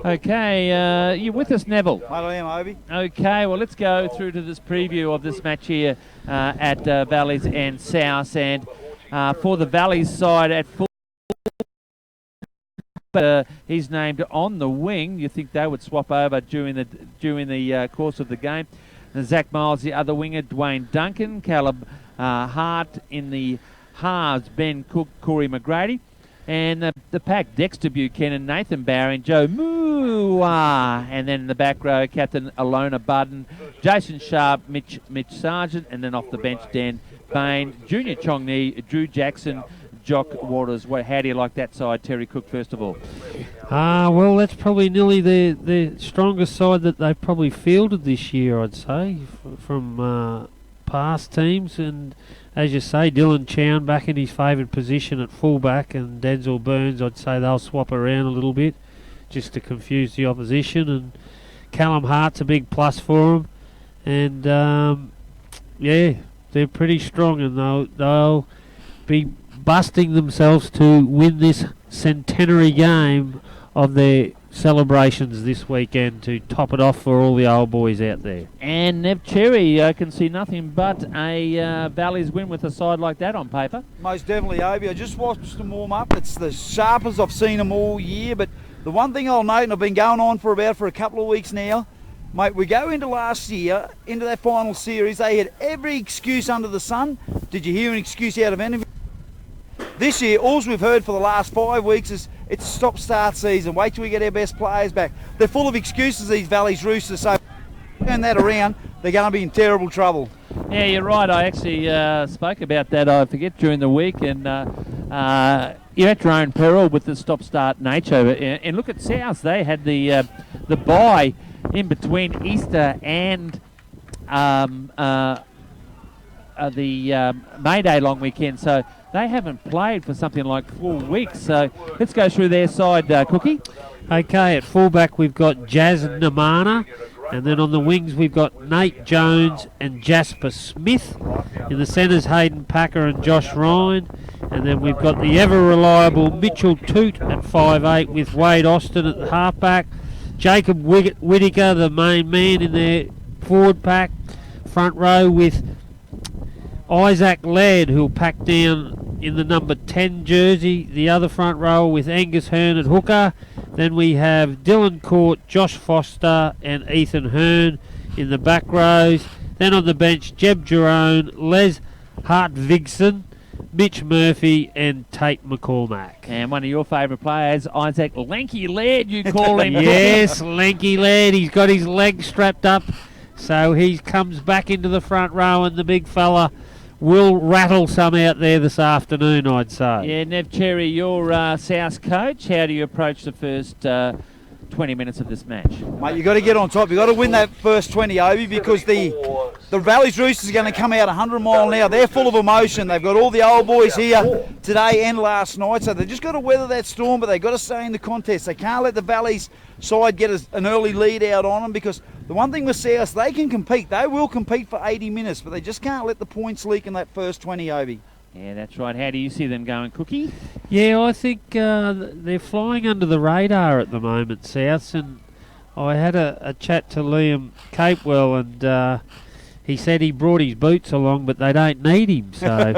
Okay, you with us, Neville? Mate, I am, Obi. Okay, well, let's go through to this preview of this match here at Valleys and South. And for the Valleys side at full, he's named on the wing. You think they would swap over during the course of the game. Zach Miles, the other winger, Dwayne Duncan, Caleb Hart in the halves, Ben Cook, Corey McGrady. And the pack, Dexter Buchanan, Nathan Barron, Joe Mua. And then in the back row, Captain Alona Budden, Jason Sharp, Mitch Sargent. And then off the bench, Dan Bain, Junior Chongney, Drew Jackson, Jock Waters. How do you like that side, Terry Cook, first of all? Well, that's probably nearly the strongest side that they've probably fielded this year, I'd say, from past teams. And as you say, Dylan Chown back in his favoured position at fullback, and Denzel Burns, I'd say they'll swap around a little bit just to confuse the opposition. And Callum Hart's a big plus for them. And, yeah, they're pretty strong, and they'll be busting themselves to win this centenary game of their celebrations this weekend to top it off for all the old boys out there. And Nev Cherry can see nothing but a Valleys win with a side like that on paper. Most definitely, Obi. I just watched them warm up. It's the sharpest I've seen them all year. But the one thing I'll note, and I've been going on for a couple of weeks now, mate, we go into last year, into that final series, they had every excuse under the sun. Did you hear an excuse out of any of it? This year, all we've heard for the last 5 weeks is it's stop-start season. Wait till we get our best players back. They're full of excuses, these Valleys Roosters, so turn that around, they're going to be in terrible trouble. Yeah, you're right. I actually spoke about that, I forget, during the week, and you're at your own peril with the stop-start nature. And look at South. They had the bye in between Easter and the May Day long weekend, so they haven't played for something like 4 weeks. So let's go through their side, Cookie. Okay, at fullback we've got Jazz Namana, and then on the wings we've got Nate Jones and Jasper Smith. In the centres, Hayden Packer and Josh Ryan. And then we've got the ever-reliable Mitchell Toot at 5'8", with Wade Austin at the halfback. Jacob Whittaker, the main man in their forward pack. Front row with Isaac Laird, who'll pack down in the number 10 jersey. The other front row with Angus Hearn at hooker. Then we have Dylan Court, Josh Foster and Ethan Hearn in the back rows. Then on the bench, Jeb Jerome, Les Hartvigsen, Mitch Murphy and Tate McCormack. And one of your favourite players, Isaac Lanky Laird, you call him. Yes, Lanky Laird. He's got his legs strapped up, so he comes back into the front row, and the big fella will rattle some out there this afternoon, I'd say. Yeah, Nev Cherry, your South coach. How do you approach the first 20 minutes of this match? Mate, you've got to get on top. You've got to win that first 20, Obi, because the Valleys Roosters are going to come out 100 mile an hour. They're full of emotion. They've got all the old boys here today and last night, so they've just got to weather that storm, but they've got to stay in the contest. They can't let the Valleys side get an early lead out on them, because the one thing with South, they can compete. They will compete for 80 minutes, but they just can't let the points leak in that first 20, Obi. Yeah, that's right. How do you see them going, Cookie? Yeah, I think they're flying under the radar at the moment, Souths, and I had a chat to Liam Capewell, and he said he brought his boots along, but they don't need him, so...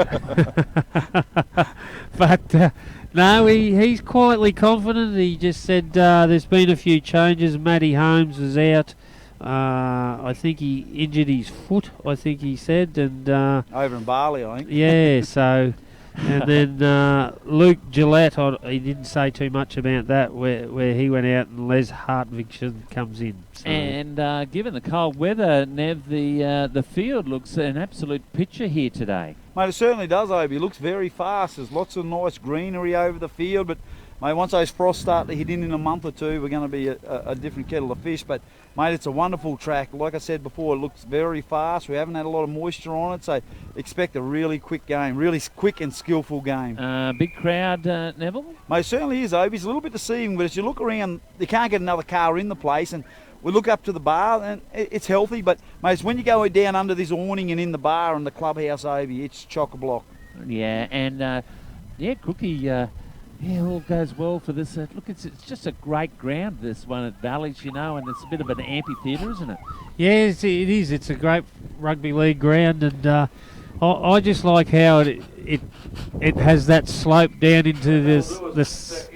But... no, he's quietly confident. He just said there's been a few changes. Matty Holmes is out. I think he injured his foot, I think he said. And over in Bali, I think. Yeah, so... And then Luke Gillette, he didn't say too much about that, where he went out, and Les Hartvigsen comes in. So. And given the cold weather, Nev, the field looks an absolute picture here today. Mate, it certainly does, Obi. It looks very fast. There's lots of nice greenery over the field, but mate, once those frosts start to hit in a month or two, we're going to be a different kettle of fish. But mate, it's a wonderful track. Like I said before, it looks very fast. We haven't had a lot of moisture on it, so expect a really quick game, really quick and skillful game. Big crowd, Neville? Mate, it certainly is, Obi. It's a little bit deceiving, but as you look around, you can't get another car in the place, and we look up to the bar, and it's healthy, but mate, it's when you go down under this awning and in the bar and the clubhouse, Obi, it's chock-a-block. Yeah, and Cookie, Yeah, all goes well for this. Look, it's just a great ground, this one at Valleys, you know, and it's a bit of an amphitheatre, isn't it? Yes, it is. It's a great rugby league ground, and I just like how it has that slope down into this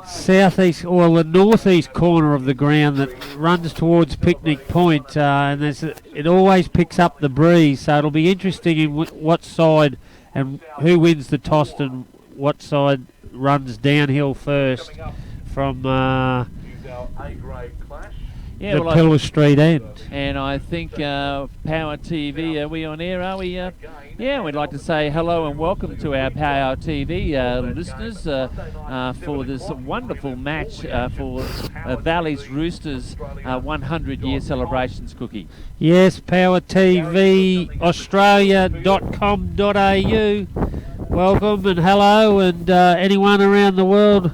southeast or the northeast corner of the ground that runs towards Picnic Point, and it always picks up the breeze. So it'll be interesting in what side and who wins the toss and what side runs downhill first from the Pillar Street end. And I think Power TV, are we on air, are we? Yeah, we'd like to say hello and welcome to our Power TV listeners for this wonderful match for Valley's Roosters 100-year celebrations, Cookie. Yes, Power TV Australia.com.au. Welcome and hello, and anyone around the world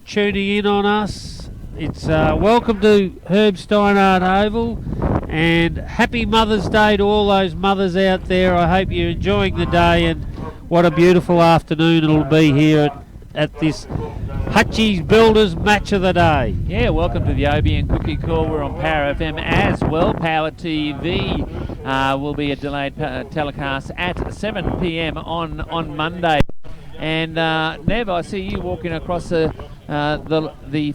tuning in on us. It's welcome to Herb Steinhardt Oval, and happy Mother's Day to all those mothers out there. I hope you're enjoying the day, and what a beautiful afternoon it'll be here at this Hutchie's Builders Match of the Day. Yeah, welcome to the Obie and Cookie Call. We're on Power FM as well. Power TV will be a delayed telecast at 7 p.m. on Monday. And Nev, I see you walking across the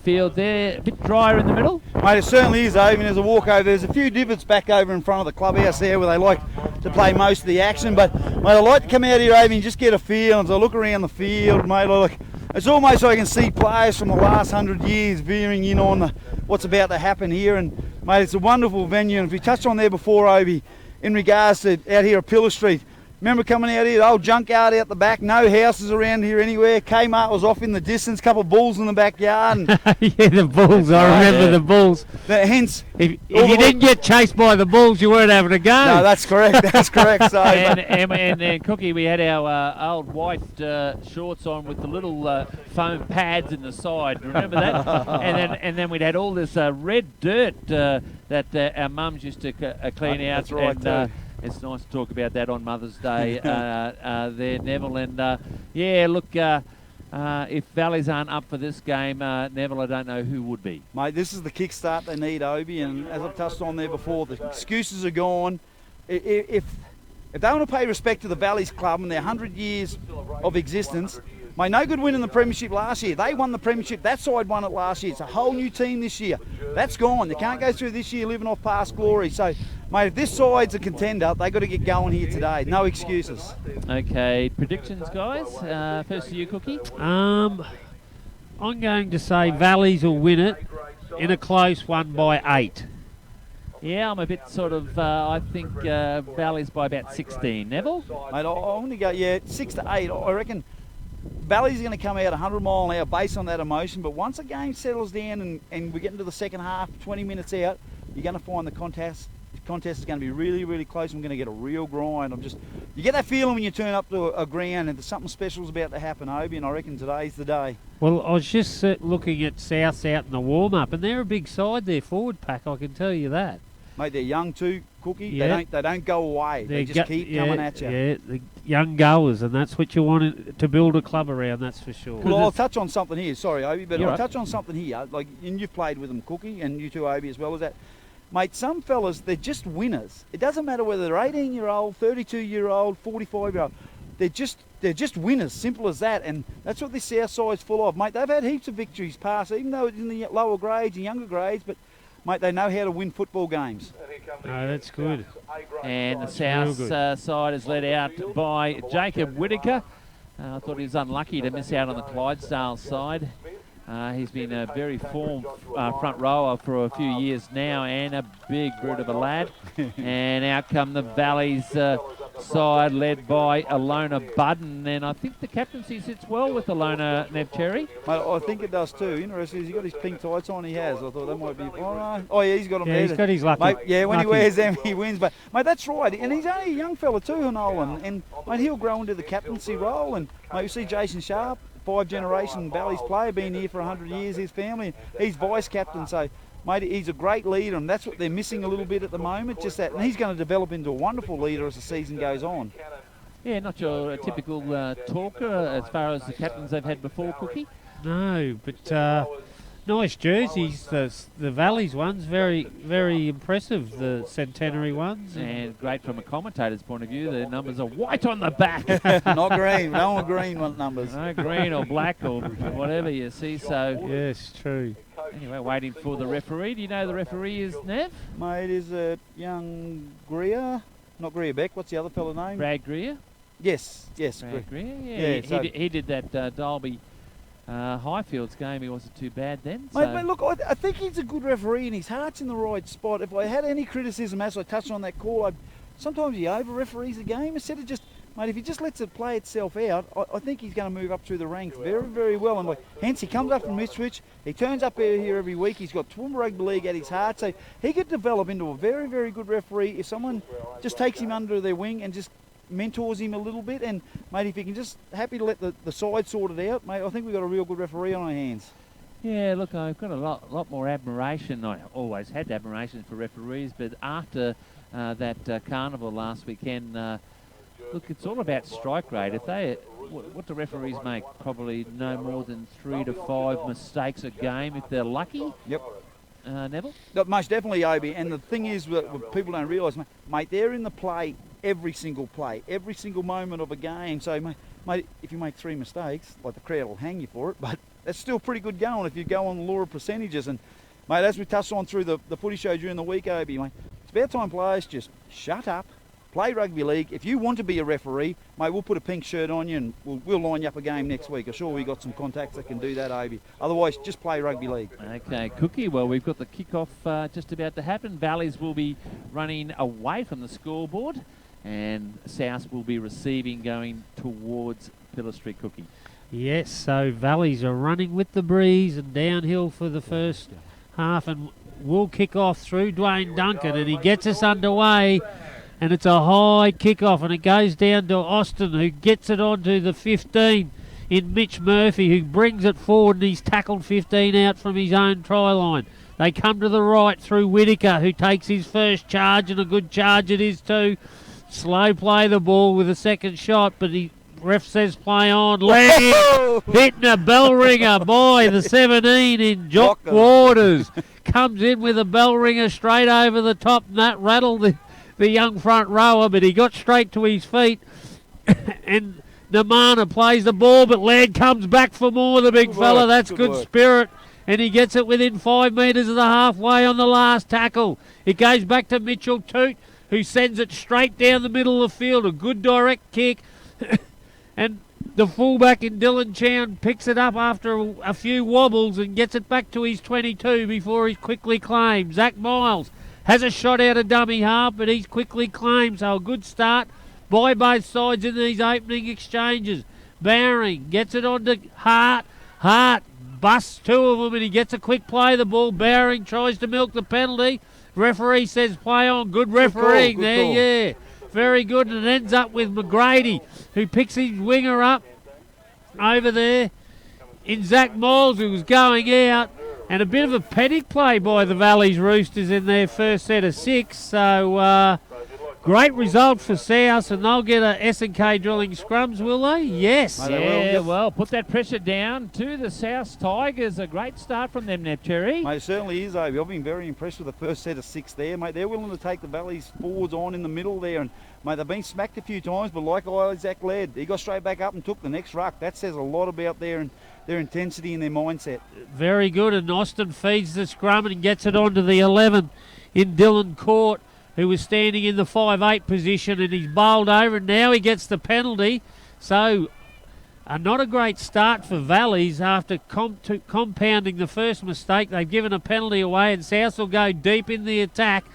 field there, a bit drier in the middle. Mate, it certainly is, Owen. As I walk over, there's a few divots back over in front of the clubhouse there where they like to play most of the action. But, mate, I like to come out here, Owen, and just get a feel. As I look around the field, mate, it's almost like I can see players from the last 100 years veering in on what's about to happen here. And, mate, it's a wonderful venue. And if we touched on there before, Obi, in regards to out here at Pillar Street, remember coming out here, the old junkyard out the back, no houses around here anywhere. Kmart was off in the distance, couple of bulls in the backyard. And yeah, the bulls, I remember the bulls. Hence, if you didn't get chased by the bulls, you weren't having a go. No, that's correct, that's correct. So, and Cookie, we had our old white shorts on with the little foam pads in the side, remember that? and then we'd had all this red dirt that our mums used to clean out. That's right, too. It's nice to talk about that on Mother's Day there, Neville. And yeah, look, if Valleys aren't up for this game, Neville, I don't know who would be. Mate, this is the kickstart they need, Obi. And as I've touched on there before, the excuses are gone. If they want to pay respect to the Valleys Club and their 100 years of existence, mate, no good winning the premiership last year. They won the premiership. That side won it last year. It's a whole new team this year. That's gone. They can't go through this year living off past glory. So, mate, if this side's a contender, they've got to get going here today. No excuses. Okay, predictions, guys. First to you, Cookie. I'm going to say Valleys will win it in a close one by 8. Yeah, I'm a bit sort of, I think Valleys by about 16. Neville? Mate, I'm going to go, 6 to 8. I reckon Valley's going to come out 100 mile an hour based on that emotion, but once the game settles down and we get into the second half, 20 minutes out, you're going to find the contest is going to be really, really close. I'm going to get a real grind. You get that feeling when you turn up to a ground and something special's about to happen, Obi, and I reckon today's the day. Well, I was just looking at Souths out in the warm-up, and they're a big side, their forward pack, I can tell you that. Mate, they're young too, Cookie. Yeah. They don't go away. They just keep coming at you. Yeah, the young goers, and that's what you want to build a club around, that's for sure. Well, I'll touch on something here. Sorry, Obi, but You're I'll touch on something here. And you've played with them, Cookie, and you too, Obi, as well as that. Mate, some fellas, they're just winners. It doesn't matter whether they're 18-year-old, 32-year-old, 45-year-old. They're just winners, simple as that. And that's what this South side's full of. Mate, they've had heaps of victories past, even though it's in the lower grades and younger grades, but mate, they know how to win football games. No, that's good. And the South side is led out by Jacob Whittaker. I thought he was unlucky to miss out on the Clydesdale side. He's been a very formed front rower for a few years now, and a big brute of a lad. And out come the Valleys side, led by Alona Budden. And I think the captaincy sits well with Alona Nevcherry. Mate, I think it does too. Interesting, he's got his pink tights on. He has. I thought that might be. Oh yeah, he's got them. Yeah, there. he's got his lucky. Mate, yeah, when he wears them, he wins. But mate, that's right. And he's only a young fella too, Nolan. And mate, he'll grow into the captaincy role. And mate, you see Jason Sharp, 5-generation Valleys player, been here for 100 years. His family, he's vice captain. So. Mate, he's a great leader, and that's what they're missing a little bit at the moment, just that. And he's going to develop into a wonderful leader as the season goes on. Yeah, not your typical talker as far as the captains they've had before, Cookie. No, but nice jerseys. The Valleys ones, very, very impressive. The centenary ones. And great from a commentator's point of view. The numbers are white on the back. Not green. No one green want numbers. No, green or black or whatever you see. So, Yes, true. anyway, waiting for the referee. Do you know the referee is Nev? Mate, is it young Greer? Not Greer Beck. What's the other fella name? Brad Greer. Yes. Brad Greer. Yeah, Yeah, so- he did that Dalby Highfields game. He wasn't too bad then. Mate, look, I think he's a good referee and his heart's in the right spot. If I had any criticism, as I touched on that call, sometimes he over-referees a game instead of just, mate, if he just lets it play itself out, I think he's going to move up through the ranks very, very well. And hence, he comes up from Ipswich, he turns up here every week, he's got Toowoomba Rugby League at his heart, so he could develop into a very, very good referee if someone just takes him under their wing and just mentors him a little bit. And mate, if you can just happy to let the side sort it out, mate, I think we've got a real good referee on our hands. Yeah, look, I've got a lot more admiration. I always had admiration for referees, but after that carnival last weekend, look, it's all about strike rate. If what do referees make? Probably no more than 3 to 5 mistakes a game if they're lucky. Yep. Neville? No, most definitely, Obi. And the thing is, what people don't realise, mate, they're in the play every single moment of a game. So, mate, if you make 3 mistakes, like the crowd will hang you for it, but that's still pretty good going if you go on the law of percentages. And, mate, as we touched on through the footy show during the week, Obi, mate, it's about time players just shut up, play rugby league. If you want to be a referee, mate, we'll put a pink shirt on you and we'll line you up a game next week. I'm sure we got some contacts that can do that, Obi. Otherwise, just play rugby league. Okay, Cookie. Well, we've got the kick-off just about to happen. Valleys will be running away from the scoreboard and South will be receiving going towards Pillar Street, Cookie. Yes, so Valleys are running with the breeze and downhill for the first half, and will kick off through Dwayne Duncan, and he gets us underway. And it's a high kick-off, and it goes down to Austin, who gets it onto the 15 in Mitch Murphy, who brings it forward, and he's tackled 15 out from his own try line. They come to the right through Whittaker, who takes his first charge, and a good charge it is too. Slow play the ball with a second shot, but the ref says play on. Leg hitting a bell ringer by the 17 in Jock Waters. Comes in with a bell ringer straight over the top, and that rattled the young front rower, but he got straight to his feet. And Namana plays the ball, but Laird comes back for more, the big fella. That's good spirit. And he gets it within 5 metres of the halfway on the last tackle. It goes back to Mitchell Toot, who sends it straight down the middle of the field. A good direct kick. And the fullback in Dylan Chown picks it up after a few wobbles and gets it back to his 22 before he's quickly claimed. Zach Miles has a shot out of dummy half, but he's quickly claimed. So a good start by both sides in these opening exchanges. Bowring gets it on to Hart. Hart busts 2 of them, and he gets a quick play of the ball. Bowring tries to milk the penalty. Referee says play on. Good refereeing there, yeah. Very good, and it ends up with McGrady, who picks his winger up over there in Zach Miles, who was going out. And a bit of a panic play by the Valleys Roosters in their first set of 6. So, great result for South, and they'll get a S&K drilling scrums, will they? Yes. Yeah, well, put that pressure down to the South Tigers. A great start from them, Nep Cherry. Mate, it certainly is, Obi. I've been very impressed with the first set of 6 there, mate. They're willing to take the Valleys forwards on in the middle there. And, mate, they've been smacked a few times, but like Isaac led, he got straight back up and took the next ruck. That says a lot about their intensity and their mindset. Very good, and Austin feeds the scrum and gets it onto the 11 in Dylan Court, who was standing in the 5'8 position, and he's bowled over, and now he gets the penalty. So, not a great start for Valleys after compounding the first mistake. They've given a penalty away, and South will go deep in the attack.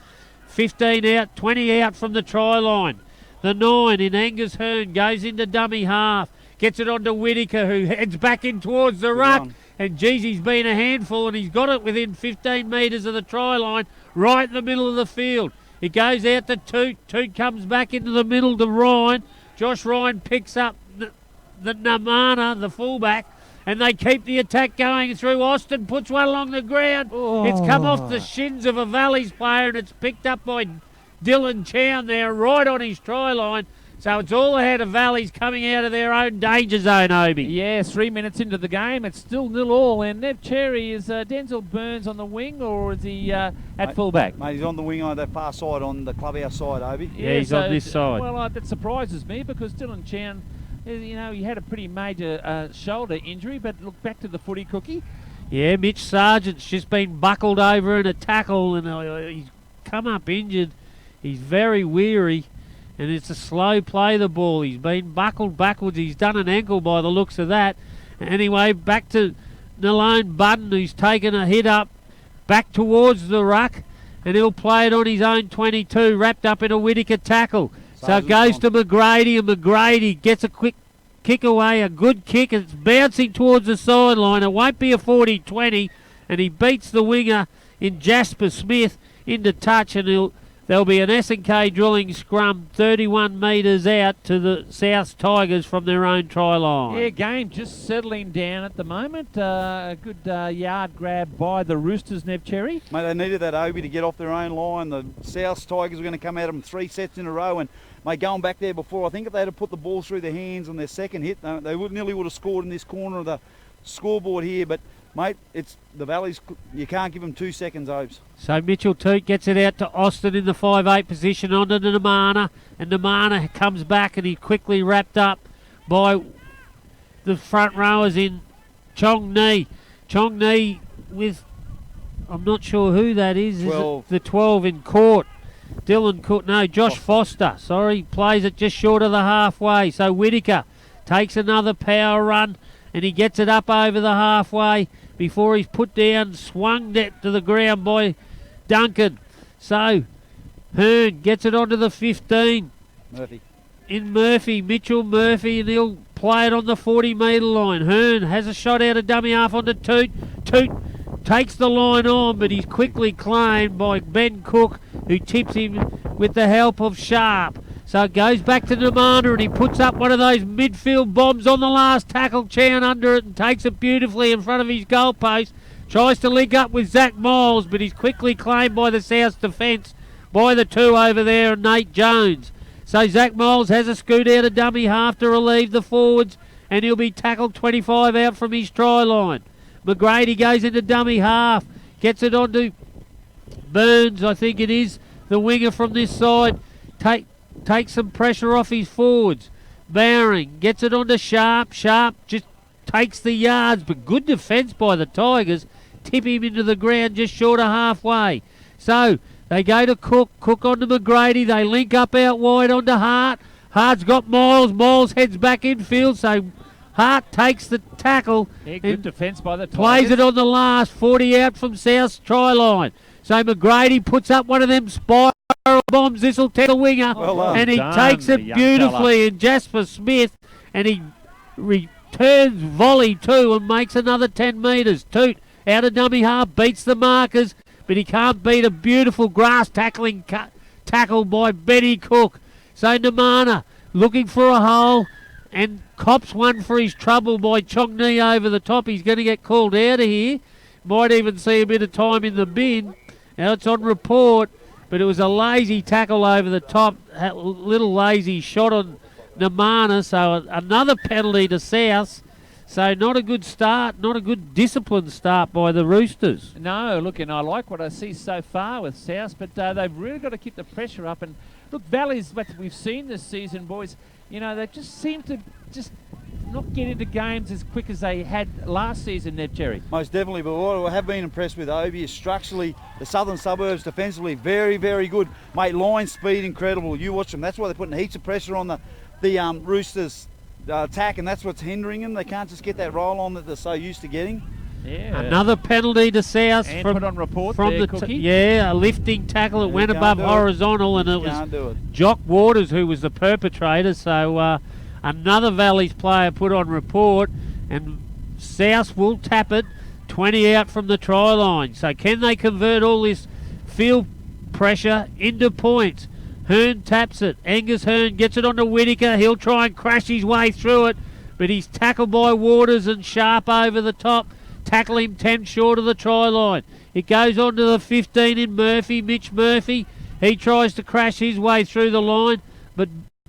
15 out, 20 out from the try line. The 9 in Angus Hearn goes into dummy half. Gets it on to Whittaker, who heads back in towards the ruck. And geez, he's been a handful, and he's got it within 15 metres of the try line, right in the middle of the field. It goes out to Toot. Toot comes back into the middle to Ryan. Josh Ryan picks up the Namana, the fullback, and they keep the attack going through. Austin puts one along the ground. It's come off the shins of a Valleys player, and it's picked up by Dylan Chown there, right on his try line. So it's all ahead of Valleys coming out of their own danger zone, Obi. Yeah, 3 minutes into the game, it's still 0-0. And Nev Cherry, is Denzel Burns on the wing, or is he at fullback? Mate, he's on the wing on that far side, on the clubhouse side, Obi. Yeah, he's on this side. Well, that surprises me because Dylan Chown, he had a pretty major shoulder injury, but look back to the footy, Cookie. Yeah, Mitch Sargent's just been buckled over in a tackle, and he's come up injured. He's very weary, and it's a slow play, the ball. He's been buckled backwards. He's done an ankle by the looks of that. Anyway, back to Nalone Budden, who's taken a hit up back towards the ruck, and he'll play it on his own 22, wrapped up in a Whittaker tackle. So it goes to McGrady, and McGrady gets a quick kick away, a good kick, and it's bouncing towards the sideline. It won't be a 40-20, and he beats the winger in Jasper Smith into touch, and there'll be an S&K drilling scrum 31 metres out to the South Tigers from their own try line. Yeah, game just settling down at the moment. A good yard grab by the Roosters, Nev Cherry. Mate, they needed that Obi to get off their own line. The South Tigers were going to come at them 3 sets in a row, and mate, going back there before, I think if they had put the ball through their hands on their second hit, they nearly would have scored in this corner of the scoreboard here. But mate, it's the Valleys. You can't give them 2 seconds, Obes. So Mitchell Toot gets it out to Austin in the 5'8 position onto Namana, and Namana comes back, and he's quickly wrapped up by the front rowers in Chong Ni. Chong Ni with, I'm not sure who that is. 12. Is it the 12 in court? Dylan Cook, no, Josh Foster, sorry, plays it just short of the halfway. So Whittaker takes another power run, and he gets it up over the halfway before he's put down, swung that to the ground by Duncan. So Hearn gets it onto the 15. Murphy. In Murphy, Mitchell Murphy, and he'll play it on the 40-metre line. Hearn has a shot out of dummy half onto Toot. Toot takes the line on, but he's quickly claimed by Ben Cook, who tips him with the help of Sharp. So it goes back to Namana, and he puts up one of those midfield bombs on the last tackle. Chown under it and takes it beautifully in front of his goalpost. Tries to link up with Zach Miles, but he's quickly claimed by the South's defence by the two over there and Nate Jones. So Zach Miles has a scoot out of dummy half to relieve the forwards, and he'll be tackled 25 out from his try line. McGrady goes into dummy half, gets it onto Burns, I think it is, the winger from this side. Takes some pressure off his forwards. Bowring gets it onto Sharp. Sharp just takes the yards, but good defence by the Tigers. Tip him into the ground just short of halfway. So they go to Cook. Cook onto McGrady. They link up out wide onto Hart. Hart's got Miles. Miles heads back infield, so Hart takes the tackle. Yeah, good defence by the Tigers. Plays it on the last, 40 out from South's try line. So McGrady puts up one of them spiral bombs. This will tell the winger. And he takes it beautifully in Jasper Smith, and he returns volley too and makes another 10 metres. Toot out of dummy half, beats the markers, but he can't beat a beautiful grass tackle by Benny Cook. So Namana looking for a hole and cops one for his trouble by Chong Ni over the top. He's going to get called out of here. Might even see a bit of time in the bin. Now it's on report, but it was a lazy tackle over the top, a little lazy shot on Namana, so another penalty to South. So not a good start, not a good disciplined start by the Roosters. No, look, and I like what I see so far with South, but they've really got to keep the pressure up. And look, Valleys, what we've seen this season, boys, they just seem to just not get into games as quick as they had last season, Ned Cherry. Most definitely, but what I have been impressed with Obi is structurally the southern suburbs defensively very, very good. Mate, line speed incredible. You watch them. That's why they're putting heaps of pressure on the Roosters attack, and that's what's hindering them. They can't just get that roll on that they're so used to getting. Yeah. Another penalty to South and from put on report from there, the Cookie. a lifting tackle. It went above horizontal, and it was Jock Waters who was the perpetrator. So another Valleys player put on report, and South will tap it 20 out from the try line. So can they convert all this field pressure into points? Hearn taps it. Angus Hearn gets it onto Whittaker. He'll try and crash his way through it, but he's tackled by Waters and Sharp over the top. Tackle him 10 short of the try line. It goes on to the 15 in Murphy, Mitch Murphy. He tries to crash his way through the line, but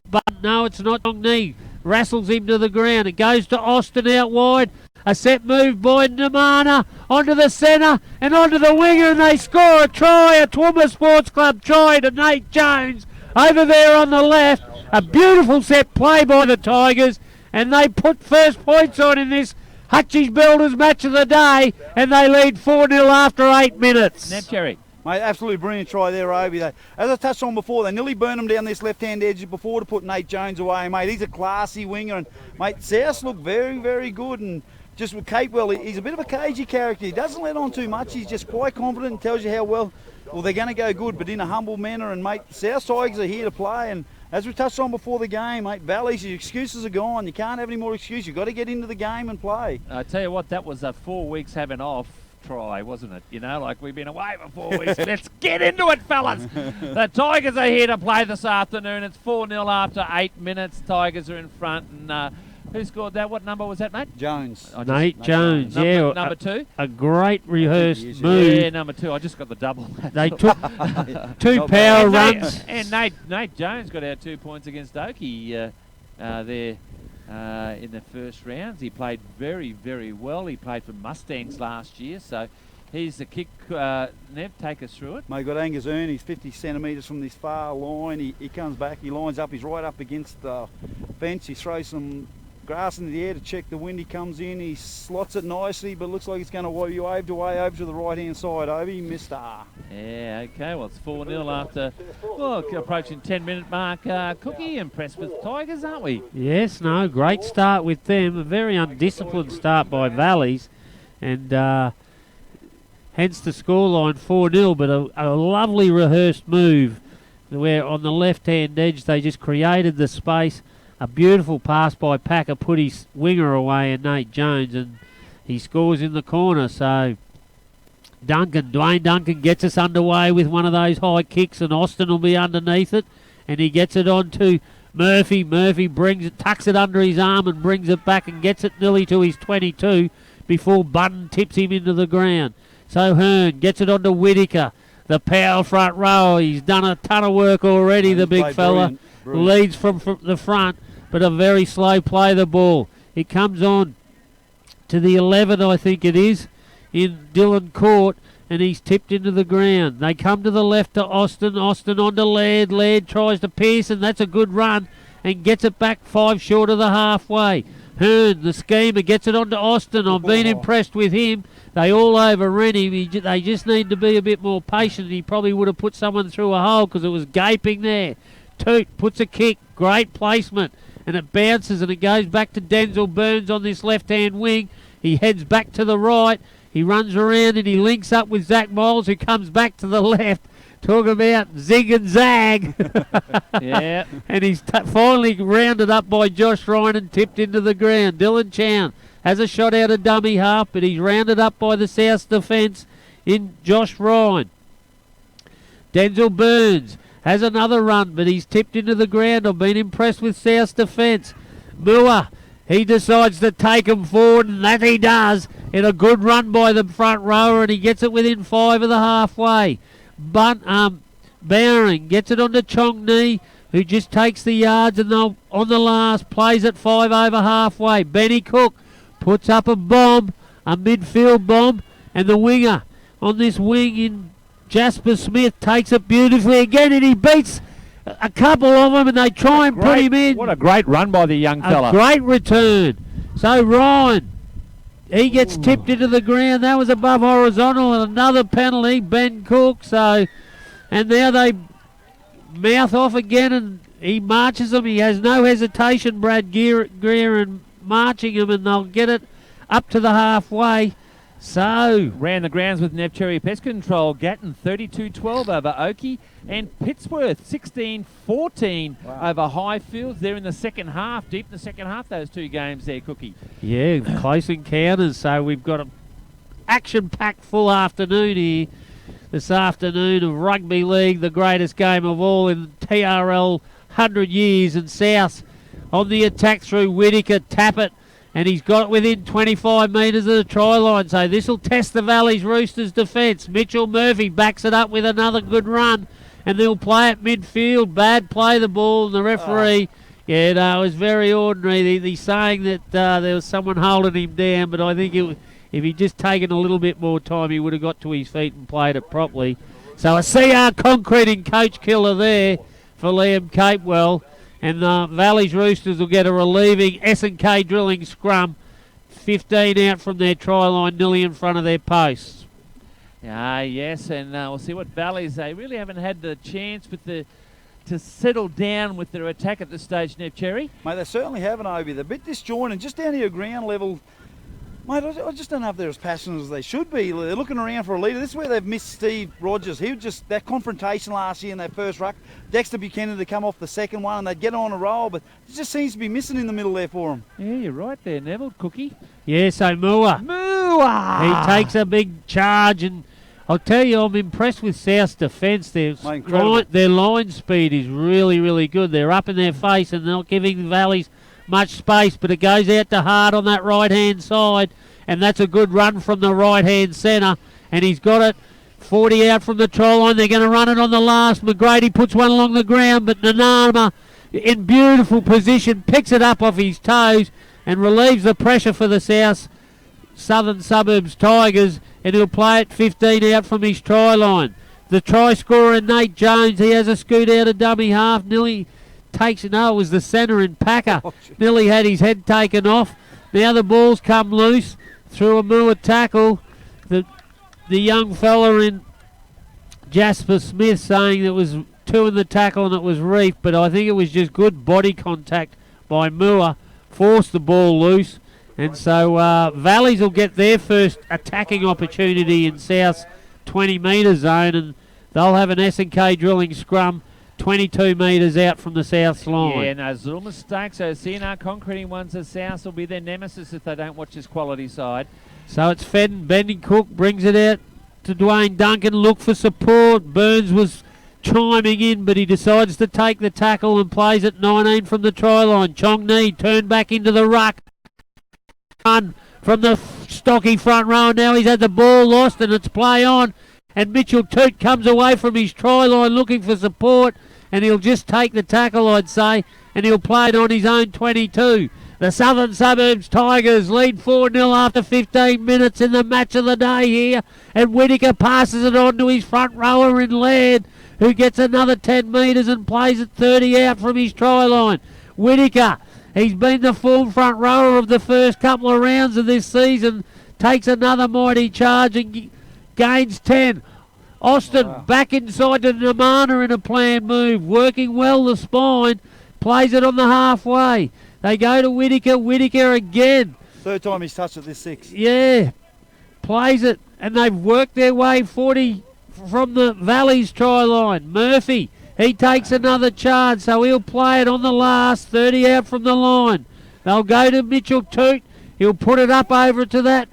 but no, it's not Chong Ni. Wrestles him to the ground. It goes to Austin out wide. A set move by Namana onto the centre and onto the winger, and they score a try. A Toowoomba Sports Club try to Nate Jones over there on the left. A beautiful set play by the Tigers, and they put first points on in this Hutchie's Builders match of the day, and they lead 4-0 after 8 minutes. Neb Cherry. Mate, absolutely brilliant try there, Obi. As I touched on before, they nearly burned him down this left-hand edge before to put Nate Jones away, mate. He's a classy winger, and, mate, South look very, very good, and just with Capewell, he's a bit of a cagey character. He doesn't let on too much. He's just quite confident and tells you how well they're going to go good, but in a humble manner. And, mate, South Tigers are here to play, and as we touched on before the game, mate, Valleys, your excuses are gone. You can't have any more excuses. You've got to get into the game and play. I tell you what, that was a 4 weeks having off try, wasn't it? You know, like we've been away for 4 weeks. Let's get into it, fellas. The Tigers are here to play this afternoon. It's 4-0 after 8 minutes. Tigers are in front. And who scored that? What number was that, mate? Jones. Nate Jones, yeah. Number 2? A great rehearsed move. Yeah, number 2. I just got the double. They took 2 power runs. And Nate Jones got out 2 points against Oakey there in the first rounds. He played very, very well. He played for Mustangs last year, so he's the kick. Nev, take us through it. Mate, got Angus Earn. He's 50 centimetres from this far line. He comes back, he lines up, he's right up against the fence. He throws some grass in the air to check the wind. He comes in, he slots it nicely, but looks like it's going to wave away over to the right-hand side. Obi, Mr. Yeah, okay, well, it's 4-0 after, well, approaching 10-minute mark. Cookie, impressed with Tigers, aren't we? Yes, no, great start with them. A very undisciplined start by Valleys, and hence the scoreline 4-0, but a lovely rehearsed move where on the left-hand edge they just created the space. A beautiful pass by Packer put his winger away and Nate Jones, and he scores in the corner. So Dwayne Duncan gets us underway with one of those high kicks, and Austin will be underneath it, and he gets it on to Murphy. Murphy brings it, tucks it under his arm and brings it back and gets it nearly to his 22 before Button tips him into the ground. So Hearn gets it on to Whittaker, the power front rower. He's done a ton of work already, the big fella. Brilliant. Leads from the front, but a very slow play the ball. It comes on to the 11, I think it is, in Dylan Court, and he's tipped into the ground. They come to the left to Austin. Austin on to Laird. Laird tries to pierce, and that's a good run, and gets it back 5 short of the halfway. Hearn, the schemer, gets it on to Austin. I've been impressed with him. They all overran him. They just need to be a bit more patient. He probably would have put someone through a hole because it was gaping there. Toot puts a kick, great placement, and it bounces and it goes back to Denzel Burns on this left-hand wing. He heads back to the right. He runs around and he links up with Zach Miles, who comes back to the left. Talk about zig and zag. Yeah. And he's finally rounded up by Josh Ryan and tipped into the ground. Dylan Chown has a shot out of dummy half, but he's rounded up by the South defence in Josh Ryan. Denzel Burns has another run, but he's tipped into the ground. I've been impressed with South's defence. Moore, he decides to take him forward, and that he does in a good run by the front rower, and he gets it within 5 of the halfway. Bowring gets it onto Chong Ni, who just takes the yards, and on the last plays it 5 over halfway. Benny Cook puts up a bomb, a midfield bomb, and the winger on this wing in Jasper Smith takes it beautifully again, and he beats a couple of them, and they try and put him in. What a great run by the young fella. A great return. So Ryan, he gets tipped into the ground. That was above horizontal, and another penalty, Ben Cook. And now they mouth off again, and he marches them. He has no hesitation, Brad Greer, in marching them, and they'll get it up to the halfway. So ran the grounds with Nev Cherry Pest Control. Gatton 32-12 over Oakey, and Pittsworth 16-14 over Highfields. They're in the second half, deep in the second half, those 2 games there, Cookie. Yeah, close encounters. So we've got an action-packed full afternoon here this afternoon of Rugby League, the greatest game of all in TRL 100 years, and South on the attack through Whittaker, Tappet, and he's got it within 25 metres of the try line. So this will test the Valleys Roosters' defence. Mitchell Murphy backs it up with another good run, and they'll play it midfield. Bad play the ball, and the referee... Yeah, no, it was very ordinary. He's saying that there was someone holding him down, but I think if he'd just taken a little bit more time, he would have got to his feet and played it properly. So a CR concreting coach killer there for Liam Capewell, and the Valleys Roosters will get a relieving S&K drilling scrum, 15 out from their try line, nearly in front of their posts. Yes, and we'll see what Valleys, they really haven't had the chance to settle down with their attack at this stage, Nev Cherry. Mate, they certainly haven't, Obi. They're a bit disjointed, just down to your ground level. Mate, I just don't know if they're as passionate as they should be. They're looking around for a leader. This is where they've missed Steve Rogers. He was just, that confrontation last year in that first ruck. Dexter Buchanan to come off the second one and they'd get on a roll, but it just seems to be missing in the middle there for them. Yeah, you're right there, Neville. Cookie. Yeah, so Mua. He takes a big charge, and I'll tell you, I'm impressed with South's defence. Their line speed is really, really good. They're up in their face and not giving the Valleys much space, but it goes out to Hart on that right-hand side, and that's a good run from the right-hand centre, and he's got it 40 out from the try line. They're going to run it on the last. McGrady puts one along the ground, but Nanama, in beautiful position, picks it up off his toes and relieves the pressure for the Southern Suburbs Tigers, and he'll play it 15 out from his try line. The try scorer, Nate Jones, he has a scoot out of dummy half, nearly takes it. No, it was the centre in Packer. Nearly had his head taken off. Now the ball's come loose through a Mua tackle. The young fella in Jasper Smith saying that it was two in the tackle and it was Reef, but I think it was just good body contact by Mua, forced the ball loose. And so Valleys will get their first attacking opportunity in South's 20-metre zone, and they'll have an S&K drilling scrum 22 metres out from the South's line. Yeah, no, little mistakes. So CNR concreting ones at South will be their nemesis if they don't watch this quality side. So it's Fedden. Bending Cook brings it out to Dwayne Duncan. Look for support. Burns was chiming in, but he decides to take the tackle and plays at 19 from the try line. Chong Ni turned back into the ruck. Run from the stocky front row. Now he's had the ball lost and it's play on. And Mitchell Toot comes away from his try line looking for support, and he'll just take the tackle, I'd say, and he'll play it on his own 22. The Southern Suburbs Tigers lead 4-0 after 15 minutes in the match of the day here, and Whittaker passes it on to his front rower in Laird, who gets another 10 metres and plays it 30 out from his try line. Whittaker, he's been the full front rower of the first couple of rounds of this season, takes another mighty charge and gains 10. Austin back inside to Namana in a planned move, working well the spine, plays it on the halfway. They go to Whittaker. Whittaker again. Third time he's touched it this 6. Yeah, plays it, and they've worked their way 40 from the Valleys try line. Murphy, he takes another charge, so he'll play it on the last, 30 out from the line. They'll go to Mitchell Toot. He'll put it up over to that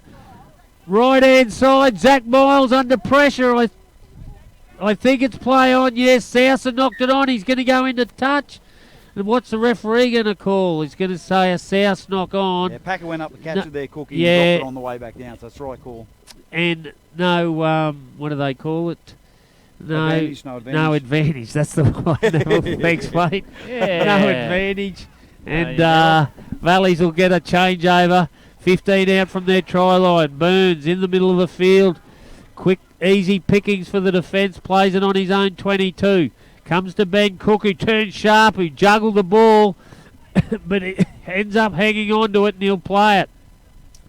right-hand side. Zach Miles under pressure. I think it's play on. Yes, Sousa knocked it on. He's going to go into touch. And what's the referee going to call? He's going to say a South knock on. Yeah, Packer went up to catch it there, Cookie. Yeah. He dropped it on the way back down, so that's the right call. And no, what do they call it? No advantage. No advantage. That's the one. Thanks, mate. Yeah. No advantage. And Valleys will get a changeover. 15 out from their try line. Burns in the middle of the field. Quick, easy pickings for the defence. Plays it on his own 22. Comes to Ben Cook, who turns sharp, who juggled the ball, but it ends up hanging on to it, and he'll play it.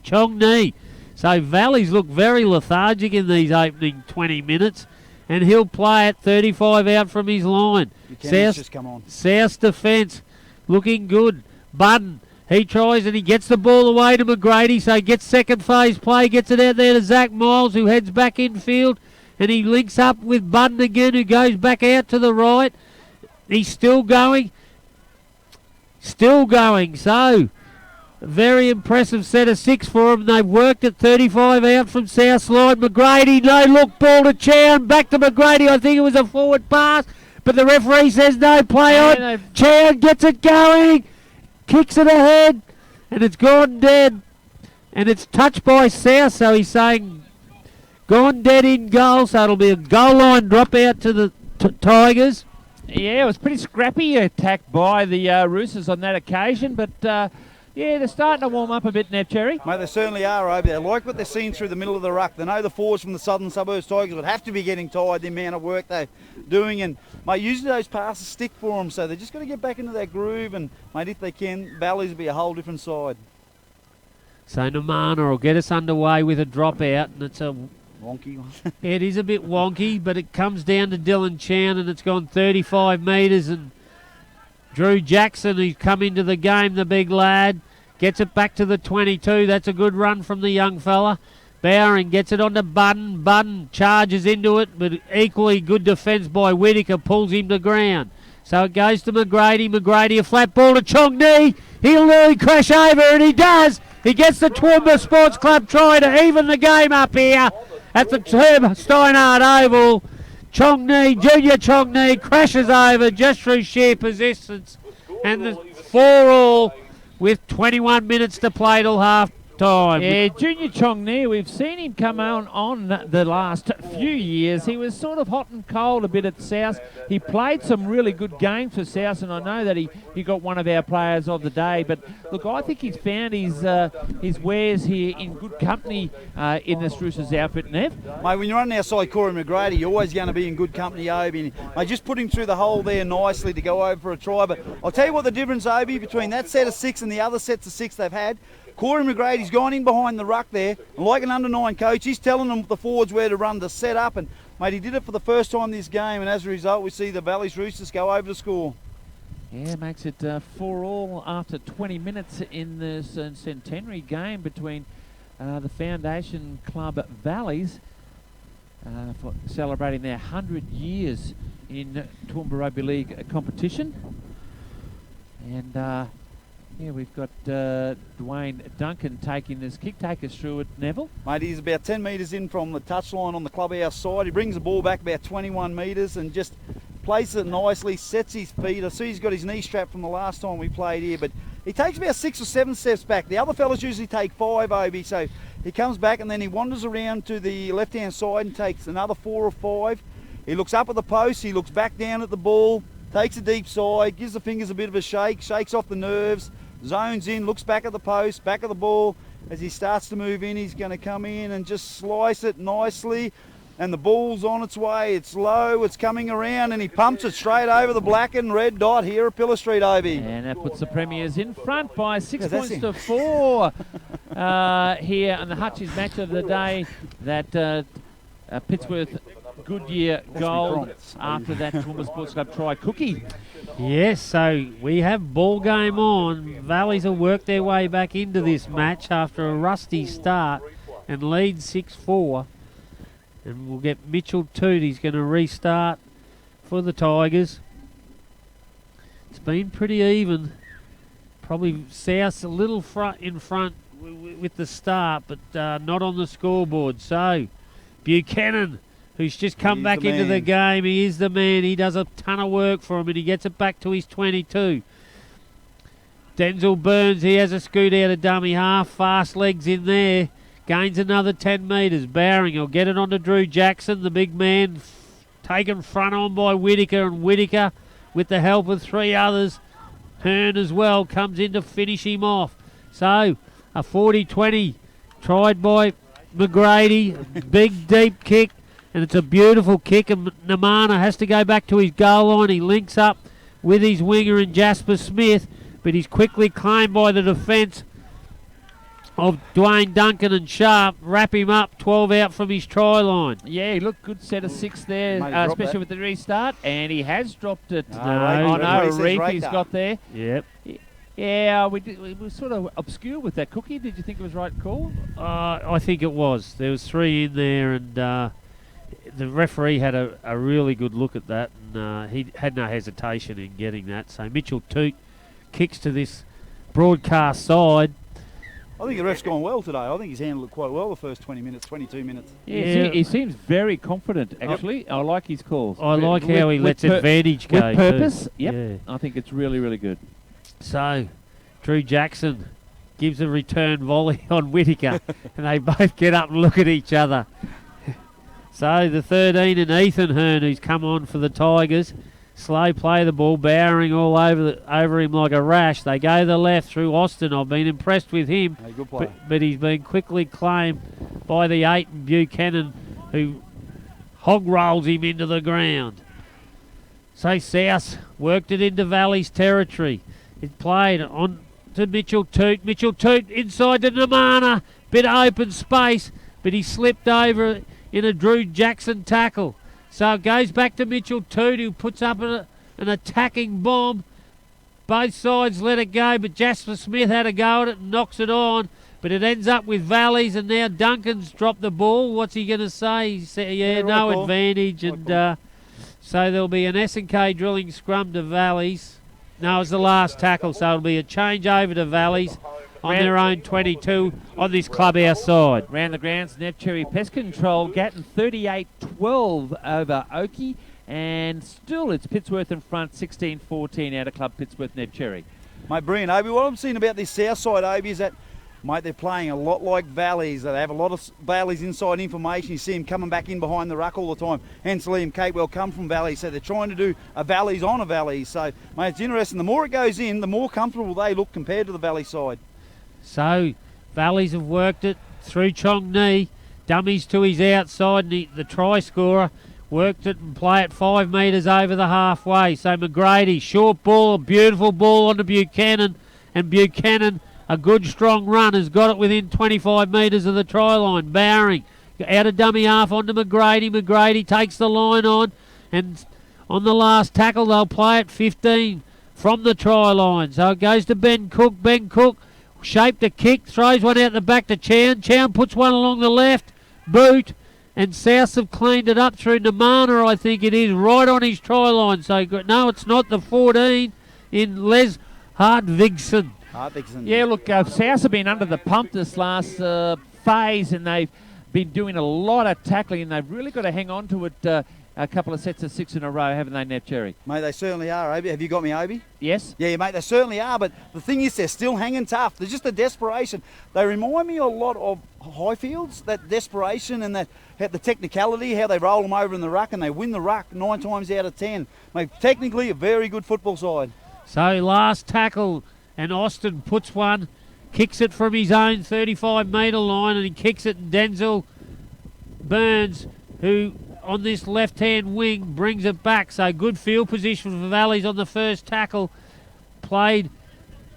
Chong Ni. So Valleys look very lethargic in these opening 20 minutes, and he'll play it 35 out from his line. South defence looking good. Budden, he tries and he gets the ball away to McGrady, so he gets second phase play, gets it out there to Zach Miles, who heads back infield. And he links up with Budden again, who goes back out to the right. He's still going. So, very impressive set of 6 for him. They've worked at 35 out from South Slide. McGrady, no look, ball to Chown. Back to McGrady. I think it was a forward pass. But the referee says no, play on. Chown gets it going. Kicks it ahead. and it's gone dead. And it's touched by South, so he's saying gone dead in goal, so it'll be a goal line drop out to the Tigers. Yeah, it was pretty scrappy attack by the Roosters on that occasion, but yeah, they're starting to warm up a bit now, Cherry. Mate, they certainly are over there. Like what they're seeing through the middle of the ruck. They know the forwards from the Southern Suburbs Tigers would have to be getting tired, the amount of work they're doing. And, mate, usually those passes stick for them, so they're just got to get back into that groove. And, mate, if they can, Valleys will be a whole different side. So Namana will get us underway with a drop out, and it's a wonky one. It is a bit wonky, but it comes down to Dylan Chan, and it's gone 35 metres, and Drew Jackson, who's come into the game, the big lad, gets it back to the 22. That's a good run from the young fella. Bowring gets it onto Budden. Budden charges into it, but equally good defence by Whittaker, pulls him to ground. So it goes to McGrady. McGrady, a flat ball to Chong Ni. He'll nearly crash over, and he does. He gets the Toowoomba Sports Club try to even the game up here at the Steinhardt Oval. Chong Ni, Junior Chong Ni, crashes over just through sheer persistence. And the 4-all with 21 minutes to play till half time. Yeah, Junior Chong Ni, we've seen him come on the last few years. He was sort of hot and cold a bit at South. He played some really good games for South, and I know that he got one of our players of the day. But look, I think he's found his wares here in good company in this Roosters outfit, Nev. Mate, when you're running outside Corey McGrady, you're always going to be in good company, Obi. Mate, just put him through the hole there nicely to go over for a try. But I'll tell you what the difference, Obi, between that set of 6 and the other sets of 6 they've had. Corey McGrady's gone in behind the ruck there, and like an under-9 coach, he's telling them the forwards where to run to set up, and mate, he did it for the first time this game, and as a result, we see the Valleys Roosters go over to score. Yeah, makes it 4-all after 20 minutes in this centenary game between the Foundation Club Valleys for celebrating their 100 years in Toowoomba Rugby League competition. And yeah, we've got Dwayne Duncan taking this kick. Take us through it, Neville. Mate, he's about 10 metres in from the touchline on the clubhouse side. He brings the ball back about 21 metres and just places it nicely, sets his feet. I see he's got his knee strapped from the last time we played here, but he takes about 6 or 7 steps back. The other fellas usually take 5, Obi, so he comes back and then he wanders around to the left-hand side and takes another 4 or 5. He looks up at the post, he looks back down at the ball, takes a deep side, gives the fingers a bit of a shake, shakes off the nerves, zones in, looks back at the post, back at the ball. As he starts to move in, he's going to come in and just slice it nicely. And the ball's on its way. It's low, it's coming around, and he pumps it straight over the black and red dot here at Pillar Street, Obi. And that puts the Premiers in front by 6 points to 4 here on the Hutchins match of the day. That Pittsworth Goodyear goal after that Toowoomba Sports Club try cookie. Yes, so we have ball game on. Valleys will work their way back into this match after a rusty start and lead 6-4. And we'll get Mitchell Toot. He's going to restart for the Tigers. It's been pretty even. Probably South's a little in front with the start, but not on the scoreboard. So Buchanan, who's just come back into the game. He is the man. He does a ton of work for him, and he gets it back to his 22. Denzel Burns, he has a scoot out of dummy half. Fast legs in there. Gains another 10 metres. Bowring will get it onto Drew Jackson, the big man, taken front on by Whittaker, and Whittaker, with the help of 3 others, Hearn as well, comes in to finish him off. So, a 40-20 tried by McGrady. Big, deep kick. And it's a beautiful kick, and Namana has to go back to his goal line. He links up with his winger and Jasper Smith, but he's quickly claimed by the defence of Dwayne Duncan and Sharp. Wrap him up, 12 out from his try line. Yeah, he looked good set of 6 there, especially with the restart, and he has dropped it. No, Reef he's got there. Yep. Yeah, we were sort of obscure with that cookie. Did you think it was right call? I think it was. There was 3 in there, and the referee had a really good look at that, and he had no hesitation in getting that. So Mitchell Toot kicks to this broadcast side. I think the ref's gone well today. I think he's handled it quite well the first 20 minutes, 22 minutes. Yeah, he seems very confident, actually. I like his calls. I like how he lets advantage go. With purpose, too. yep. Yeah. I think it's really, really good. So, Drew Jackson gives a return volley on Whittaker, and they both get up and look at each other. So the 13 and Ethan Hearn, who's come on for the Tigers, slow play the ball, bowering all over him like a rash. They go the left through Austin. I've been impressed with him, Hey, good play. but he's been quickly claimed by the 8 and Buchanan, who hog rolls him into the ground. So South worked it into Valley's territory. It played on to Mitchell Toot. Mitchell Toot inside to Namana. Bit of open space, but he slipped over in a Drew Jackson tackle. So it goes back to Mitchell Toot, who puts up an attacking bomb. Both sides let it go, but Jasper Smith had a go at it and knocks it on. But it ends up with Valleys, and now Duncan's dropped the ball. What's he going to say? He said, yeah, right no ball. advantage. And so there'll be an S&K drilling scrum to Valleys. No, it's the last tackle, so it'll be a change over to Valleys on their own 22 on this clubhouse side. Round the grounds, Nev Cherry Pest Control, Gatton 38-12 over Oakey, and still it's Pittsworth in front, 16-14 out of Club Pittsworth Nev Cherry. Mate, brilliant, Obi. What I'm seeing about this south side, Obi, is that, mate, they're playing a lot like Valleys. They have a lot of Valleys inside information. You see them coming back in behind the ruck all the time. Hence Liam Capewell come from Valleys, so they're trying to do a Valleys on a Valleys. So, mate, it's interesting. The more it goes in, the more comfortable they look compared to the Valley side. So Valleys have worked it through Chong Ni. Dummies to his outside, and the try scorer worked it and play it 5 metres over the halfway. So McGrady, short ball, a beautiful ball onto Buchanan, and Buchanan, a good strong run, has got it within 25 metres of the try line. Bowering, out of dummy half onto McGrady. McGrady takes the line on, and on the last tackle they'll play it 15 from the try line. So it goes to Ben Cook. Ben Cook shaped a kick, throws one out the back to Chown. Chown puts one along the left, boot, and South have cleaned it up through Namana, I think it is, right on his try line. So no, it's not, the 14 in Les Hartvigsen. Yeah, look, South have been under the pump this last phase, and they've been doing a lot of tackling, and they've really got to hang on to it a couple of sets of 6 in a row, haven't they, Nev Cherry? Mate, they certainly are, Obi. Have you got me, Obi? Yes? Yeah, mate, they certainly are, but the thing is they're still hanging tough. There's just a desperation. They remind me a lot of Highfields, that desperation and that the technicality, how they roll them over in the ruck and they win the ruck 9 times out of 10. Mate, technically a very good football side. So last tackle, and Austin puts one, kicks it from his own 35-metre line, and he kicks it, and Denzel Burns, who on this left-hand wing brings it back. So good field position for Valleys on the first tackle. Played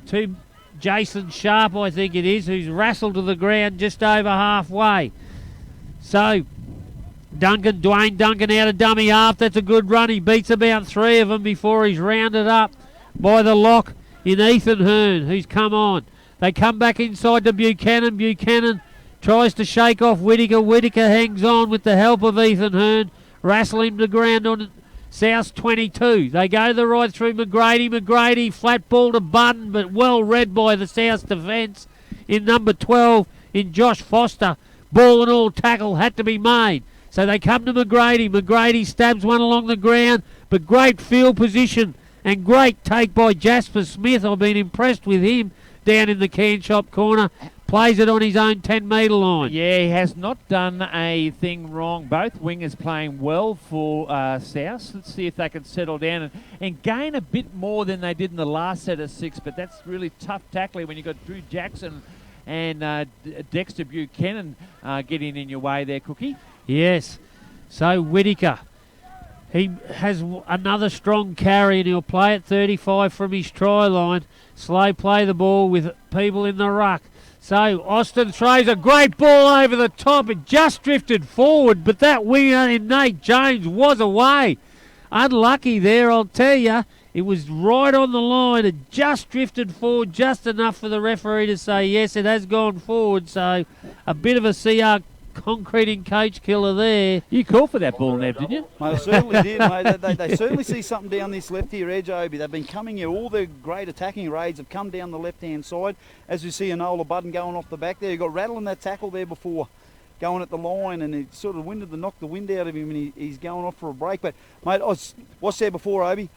to Jason Sharp, I think it is, who's wrestled to the ground just over halfway. So Dwayne Duncan out of dummy half. That's a good run. He beats about 3 of them before he's rounded up by the lock in Ethan Hearn, who's come on. They come back inside to Buchanan. Buchanan tries to shake off Whittaker. Whittaker hangs on with the help of Ethan Hearn. Wrestle him to ground on South 22. They go the right through McGrady. McGrady flat ball to Button, but well read by the South defence in number 12 in Josh Foster. Ball and all tackle had to be made. So they come to McGrady. McGrady stabs one along the ground, but great field position and great take by Jasper Smith. I've been impressed with him down in the can shop corner. Plays it on his own 10-metre line. Yeah, he has not done a thing wrong. Both wingers playing well for South. Let's see if they can settle down and gain a bit more than they did in the last set of 6. But that's really tough tackling when you've got Drew Jackson and Dexter Buchanan getting in your way there, Cookie. Yes. So Whittaker, he has another strong carry, and he'll play at 35 from his try line. Slow play the ball with people in the ruck. So Austin throws a great ball over the top. It just drifted forward, but that winger in Nate Jones was away. Unlucky there, I'll tell you. It was right on the line. It just drifted forward just enough for the referee to say, yes, it has gone forward. So a bit of a CR concreting coach killer there. You called for that ball, Nev, didn't you? Mate, I certainly did, mate. They certainly see something down this left here edge, Obi. They've been coming here. All their great attacking raids have come down the left-hand side. As you see Enola Budden going off the back there. You got Rattle in that tackle there before going at the line, and it sort of knocked the wind out of him, and he's going off for a break. But, mate, what's there before, Obi?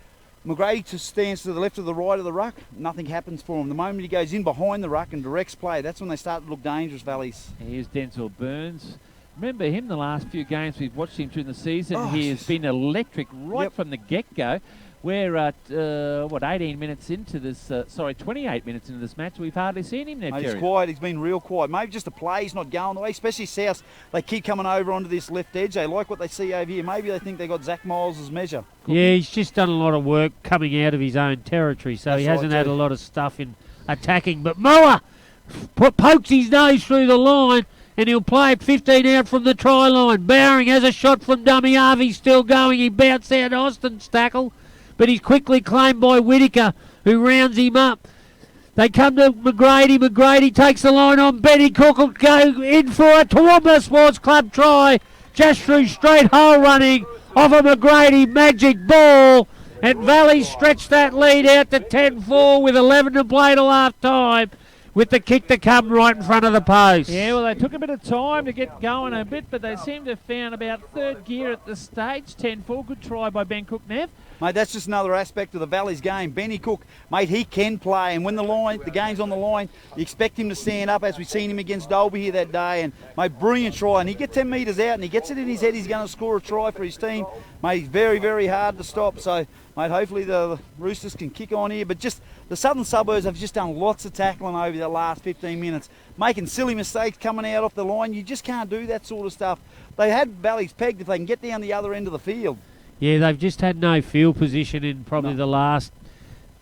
McGrady just stands to the left or the right of the ruck, nothing happens for him. The moment he goes in behind the ruck and directs play, that's when they start to look dangerous, Valleys. Here's Denzel Burns. Remember him the last few games we've watched him during the season. Oh, he has been electric right from the get-go. We're at, 18 minutes into this, 28 minutes into this match. We've hardly seen him there, Mate, Terry. he's quiet, he's been real quiet. Maybe just the play's not going the way, especially South. They keep coming over onto this left edge. They like what they see over here. Maybe they think they got Zach Miles' measure. Yeah, he's just done a lot of work coming out of his own territory, so he hasn't had a lot of stuff in attacking. But Moa pokes his nose through the line, and he'll play it 15 out from the try line. Bowering has a shot from dummy half. He's still going. He bounced out Austin's tackle, but he's quickly claimed by Whittaker, who rounds him up. They come to McGrady. McGrady takes the line on. Benny Cook will go in for a Toowoomba Sports Club try. Just through straight hole running off a McGrady magic ball. And Valley stretched that lead out to 10-4 with 11 to play till half time, with the kick to come right in front of the post. Yeah, well, they took a bit of time to get going a bit, but they seem to have found about third gear at the stage. 10-4, good try by Ben Cook, Nev. Mate, that's just another aspect of the Valley's game. Benny Cook, mate, he can play, and when the game's on the line, you expect him to stand up, as we've seen him against Dolby here that day. And mate, brilliant try, and he gets 10 metres out, and he gets it in his head. He's going to score a try for his team. Mate, he's very, very hard to stop. So, mate, hopefully the Roosters can kick on here. But just the southern suburbs have just done lots of tackling over the last 15 minutes, making silly mistakes coming out off the line. You just can't do that sort of stuff. They had Valleys pegged if they can get down the other end of the field. Yeah, they've just had no field position in probably the last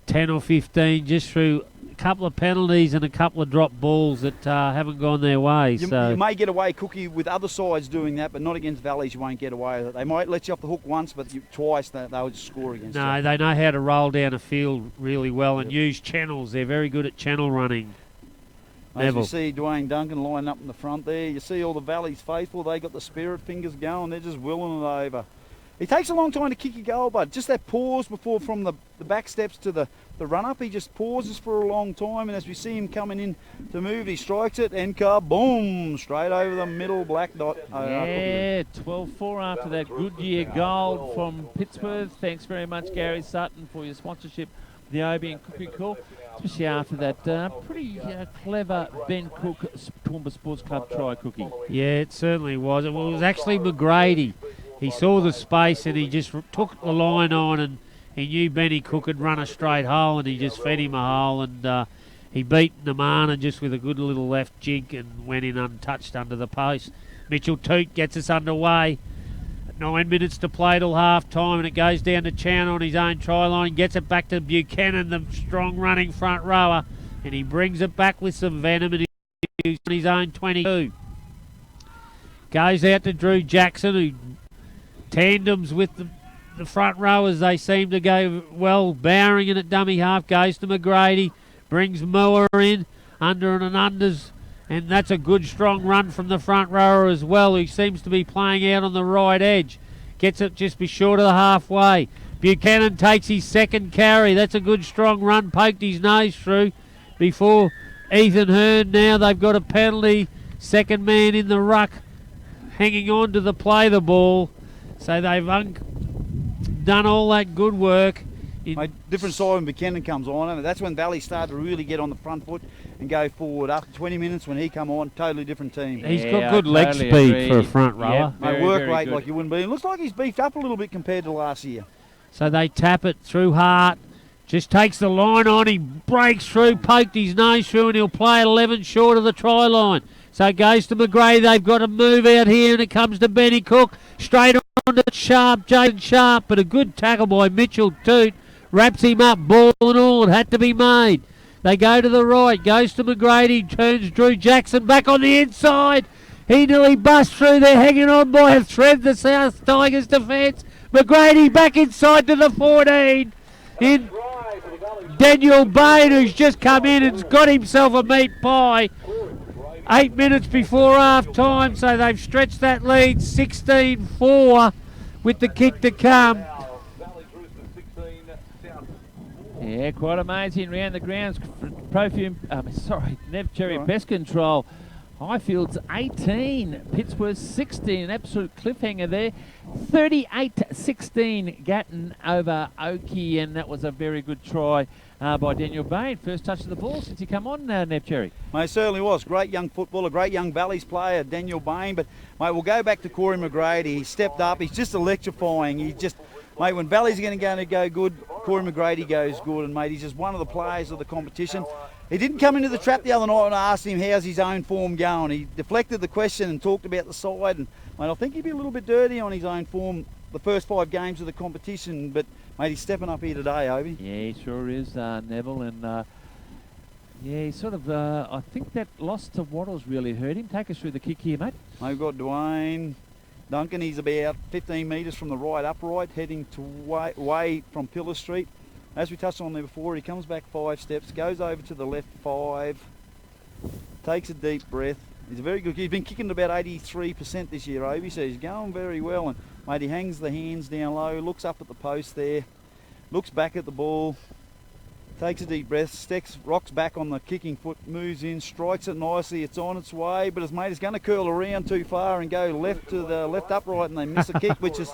10 or 15, just through a couple of penalties and a couple of drop balls that haven't gone their way. You may get away, Cookie, with other sides doing that, but not against Valleys. You won't get away with it. They might let you off the hook once, but twice they would score against you. No, they know how to roll down a field really well and use channels. They're very good at channel running. As you see Dwayne Duncan lining up in the front there, you see all the Valleys faithful. They got the spirit fingers going. They're just willing it over. It takes a long time to kick a goal, but just that pause before from the back steps to the run-up, he just pauses for a long time, and as we see him coming in to move, he strikes it, and boom, straight over the middle black dot. Yeah, 12-4 after that Goodyear goal from Pittsburgh. Thanks very much, Gary Sutton, for your sponsorship of the Obi and Cookie Call, especially after that pretty clever Ben Cook Toowoomba Sports Club try, Cookie. Yeah, it certainly was. It was actually McGrady. He saw the space and he just took the line on, and he knew Benny Cook had run a straight hole, and he just fed him a hole, and he beat Namana just with a good little left jink and went in untouched under the post. Mitchell Toot gets us underway. 9 minutes to play till half time, and it goes down to Chown on his own try line, gets it back to Buchanan, the strong running front rower, and he brings it back with some venom, and he's on his own 22. Goes out to Drew Jackson, who tandems with the front rowers. They seem to go well. Bowering in at dummy half, goes to McGrady, brings Moore in, under and unders, and that's a good strong run from the front rower as well, who seems to be playing out on the right edge. Gets it just be short of the halfway. Buchanan takes his second carry. That's a good strong run, poked his nose through before Ethan Hearn. Now they've got a penalty. Second man in the ruck hanging on to the play the ball. So they've done all that good work. Mate, different side when Buchanan comes on, and that's when Valley started to really get on the front foot and go forward. After 20 minutes when he come on, totally different team. He's got good leg speed for a front rower. Mate, work rate like you wouldn't be. It looks like he's beefed up a little bit compared to last year. So they tap it through Hart. Just takes the line on. He breaks through, poked his nose through, and he'll play at 11 short of the try line. So it goes to McGray. They've got to move out here, and it comes to Benny Cook. Straight on to Sharp, Jaden Sharp, but a good tackle by Mitchell Toot. Wraps him up, ball and all. It had to be made. They go to the right. Goes to McGrady. Turns Drew Jackson back on the inside. He nearly busts through there, hanging on by a thread, the South Tigers defence. McGrady back inside to the 14. In Daniel Bain, who's just come in and's got himself a meat pie. 8 minutes before half time, so they've stretched that lead 16-4 with the kick to come. Yeah, quite amazing round the grounds. Nev Cherry Pest Control Highfields 18, Pittsworth 16, an absolute cliffhanger there. 38-16 Gatton over Oakey, and that was a very good try by Daniel Bain. First touch of the ball since he come on, Nev Cherry. Mate, it certainly was. Great young footballer, great young Valleys player, Daniel Bain. But, mate, we'll go back to Corey McGrady. He stepped up. He's just electrifying. Mate, when Valleys are going to go good, Corey McGrady goes good. And, mate, he's just one of the players of the competition. He didn't come into the trap the other night when I asked him how's his own form going. He deflected the question and talked about the side. And, mate, I think he'd be a little bit dirty on his own form the first 5 games of the competition. But, mate, he's stepping up here today, Obi. Yeah, he sure is, Neville. And, yeah, he sort of, I think that loss to Waddles really hurt him. Take us through the kick here, mate. Mate, we've got Dwayne Duncan. He's about 15 metres from the right upright, heading to way from Pillar Street. As we touched on there before, he comes back 5 steps, goes over to the left 5, takes a deep breath. He's a very good kick. He's been kicking about 83% this year, Obi, so he's going very well. And, mate, he hangs the hands down low, looks up at the post there, looks back at the ball, takes a deep breath, rocks back on the kicking foot, moves in, strikes it nicely. It's on its way, but his mate is going to curl around too far and go left to the left upright, and they miss a kick, which is,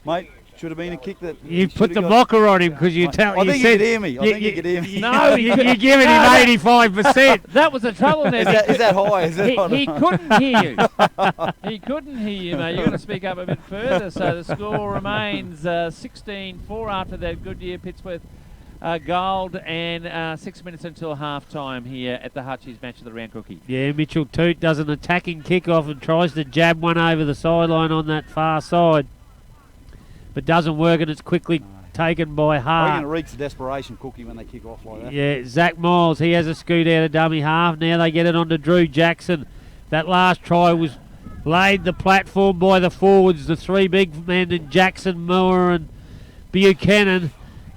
mate, should have been a kick that you put the mocker on him because you tell. I think he could hear me. I think he could hear me. No, you're giving him 85%. That was the trouble, Nev. Is that high? Is it He couldn't hear you. He couldn't hear you, mate. You've got to speak up a bit further. So the score remains 16-4 after that Goodyear Pittsworth gold, and 6 minutes until half time here at the Hutchies match of the round, Cookie. Yeah, Mitchell Toot does an attacking kick-off and tries to jab one over the sideline on that far side, but doesn't work, and it's quickly taken by I Hart. reckon it reeks of desperation, Cookie, when they kick off like that. Yeah, Zach Miles, he has a scoot out of dummy half. Now they get it on to Drew Jackson. That last try was laid the platform by the forwards, the 3 big men in Jackson, Moore and Buchanan.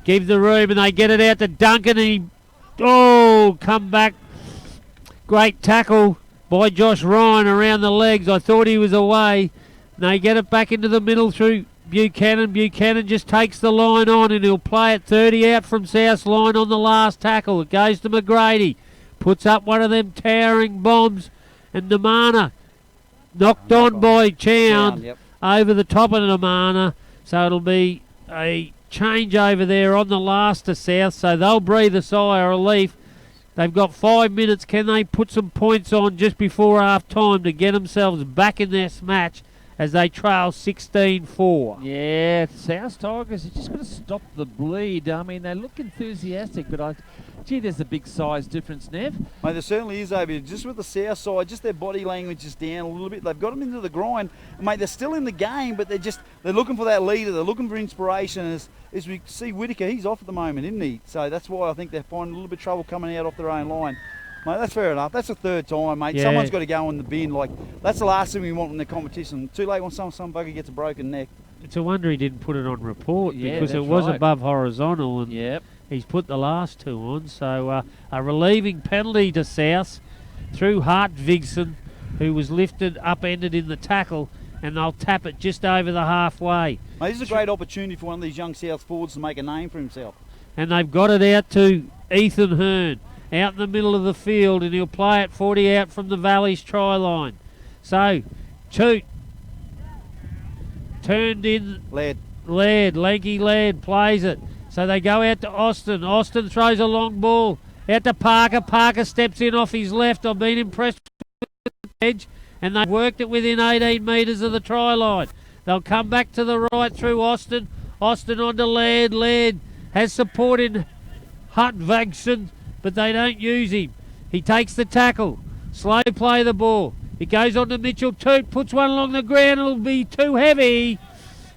Give the room, and they get it out to Duncan, and come back. Great tackle by Josh Ryan around the legs. I thought he was away. They get it back into the middle through Buchanan. Buchanan just takes the line on, and he'll play it 30 out from South's line on the last tackle. It goes to McGrady. Puts up one of them towering bombs, and Namana knocked on by Chown over the top of Namana. So it'll be a change over there on the last to South, so they'll breathe a sigh of relief. They've got 5 minutes. Can they put some points on just before half time to get themselves back in this match as they trail 16-4? Yeah, South Tigers, you just got to stop the bleed. I mean, they look enthusiastic, but gee, there's a big size difference, Nev. Mate, there certainly is, over just with the South side, just their body language is down a little bit. They've got them into the grind. Mate, they're still in the game, but they're looking for that leader. They're looking for inspiration. As we see Whittaker, he's off at the moment, isn't he? So that's why I think they're finding a little bit of trouble coming out off their own line. Mate, that's fair enough. That's the 3rd time, mate. Yeah. Someone's got to go in the bin. That's the last thing we want in the competition. Too late when some bugger gets a broken neck. It's a wonder he didn't put it on report, because it that's was right. above horizontal, and he's put the last 2 on. So a relieving penalty to South through Hart Vigson, who was lifted, upended in the tackle, and they'll tap it just over the halfway. Mate, this is a great opportunity for one of these young South forwards to make a name for himself. And they've got it out to Ethan Hearn, out in the middle of the field, and he'll play it 40 out from the Valley's try line. So, Toot turned in. Lanky Laird plays it. So they go out to Austin. Austin throws a long ball out to Parker. Parker steps in off his left. I've been impressed with the edge, and they've worked it within 18 metres of the try line. They'll come back to the right through Austin. Austin on to Laird. Laird has support in Hutt-Vagson, but they don't use him. He takes the tackle. Slow play the ball. It goes on to Mitchell Toot. Puts one along the ground. It'll be too heavy.